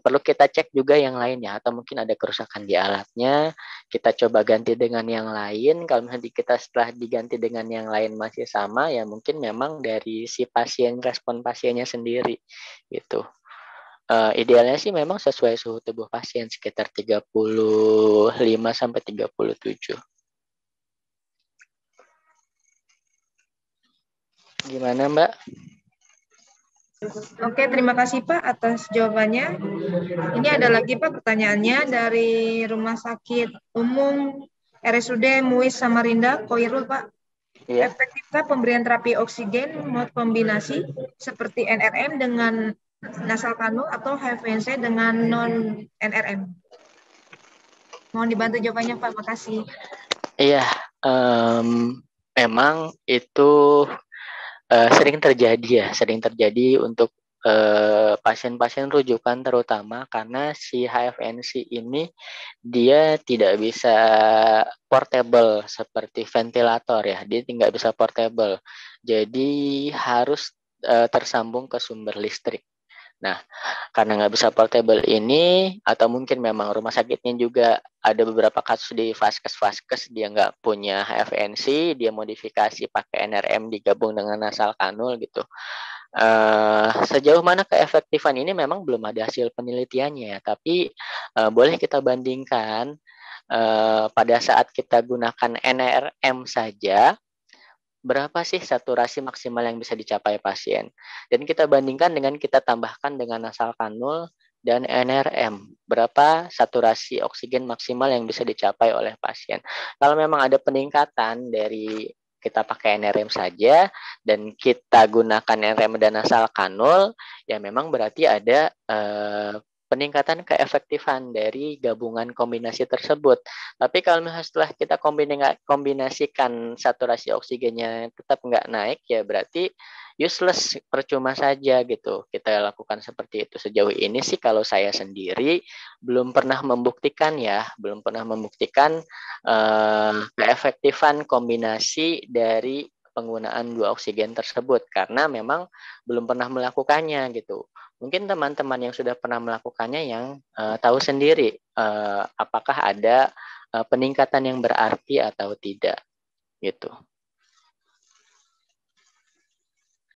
[SPEAKER 1] perlu kita cek juga yang lainnya, atau mungkin ada kerusakan di alatnya, kita coba ganti dengan yang lain. Kalau misalnya kita setelah diganti dengan yang lain masih sama, ya mungkin memang dari si pasien, respon pasiennya sendiri gitu. Idealnya sih memang sesuai suhu tubuh pasien sekitar 35 sampai 37. Gimana Mbak?
[SPEAKER 2] Oke, terima kasih Pak atas jawabannya. Ini ada lagi Pak pertanyaannya dari Rumah Sakit Umum RSUD Muis Samarinda, Koirul Pak.
[SPEAKER 1] Iya.
[SPEAKER 2] Efektifkah pemberian terapi oksigen mod kombinasi seperti NRM dengan nasal kanul atau HFNC dengan non NRM? Mohon dibantu jawabannya Pak, makasih.
[SPEAKER 1] Iya, memang itu sering terjadi untuk pasien-pasien rujukan, terutama karena si HFNC ini dia tidak bisa portable seperti ventilator ya, dia tidak bisa portable, jadi harus tersambung ke sumber listrik. Nah, karena nggak bisa portable ini, atau mungkin memang rumah sakitnya juga ada beberapa kasus di vaskes dia nggak punya HFNC, dia modifikasi pakai NRM digabung dengan nasal kanul gitu. Sejauh mana keefektifan ini memang belum ada hasil penelitiannya, tapi boleh kita bandingkan pada saat kita gunakan NRM saja, berapa sih saturasi maksimal yang bisa dicapai pasien. Dan kita bandingkan dengan kita tambahkan dengan nasal kanul dan NRM. Berapa saturasi oksigen maksimal yang bisa dicapai oleh pasien. Kalau memang ada peningkatan dari kita pakai NRM saja dan kita gunakan NRM dan nasal kanul, ya memang berarti ada peningkatan keefektifan dari gabungan kombinasi tersebut. Tapi kalau misalnya setelah kita kombinasikan saturasi oksigennya tetap nggak naik, ya berarti useless, percuma saja gitu. Kita lakukan seperti itu. Sejauh ini sih kalau saya sendiri belum pernah membuktikan keefektifan kombinasi dari penggunaan dua oksigen tersebut, karena memang belum pernah melakukannya gitu. Mungkin teman-teman yang sudah pernah melakukannya yang tahu sendiri apakah ada peningkatan yang berarti atau tidak gitu.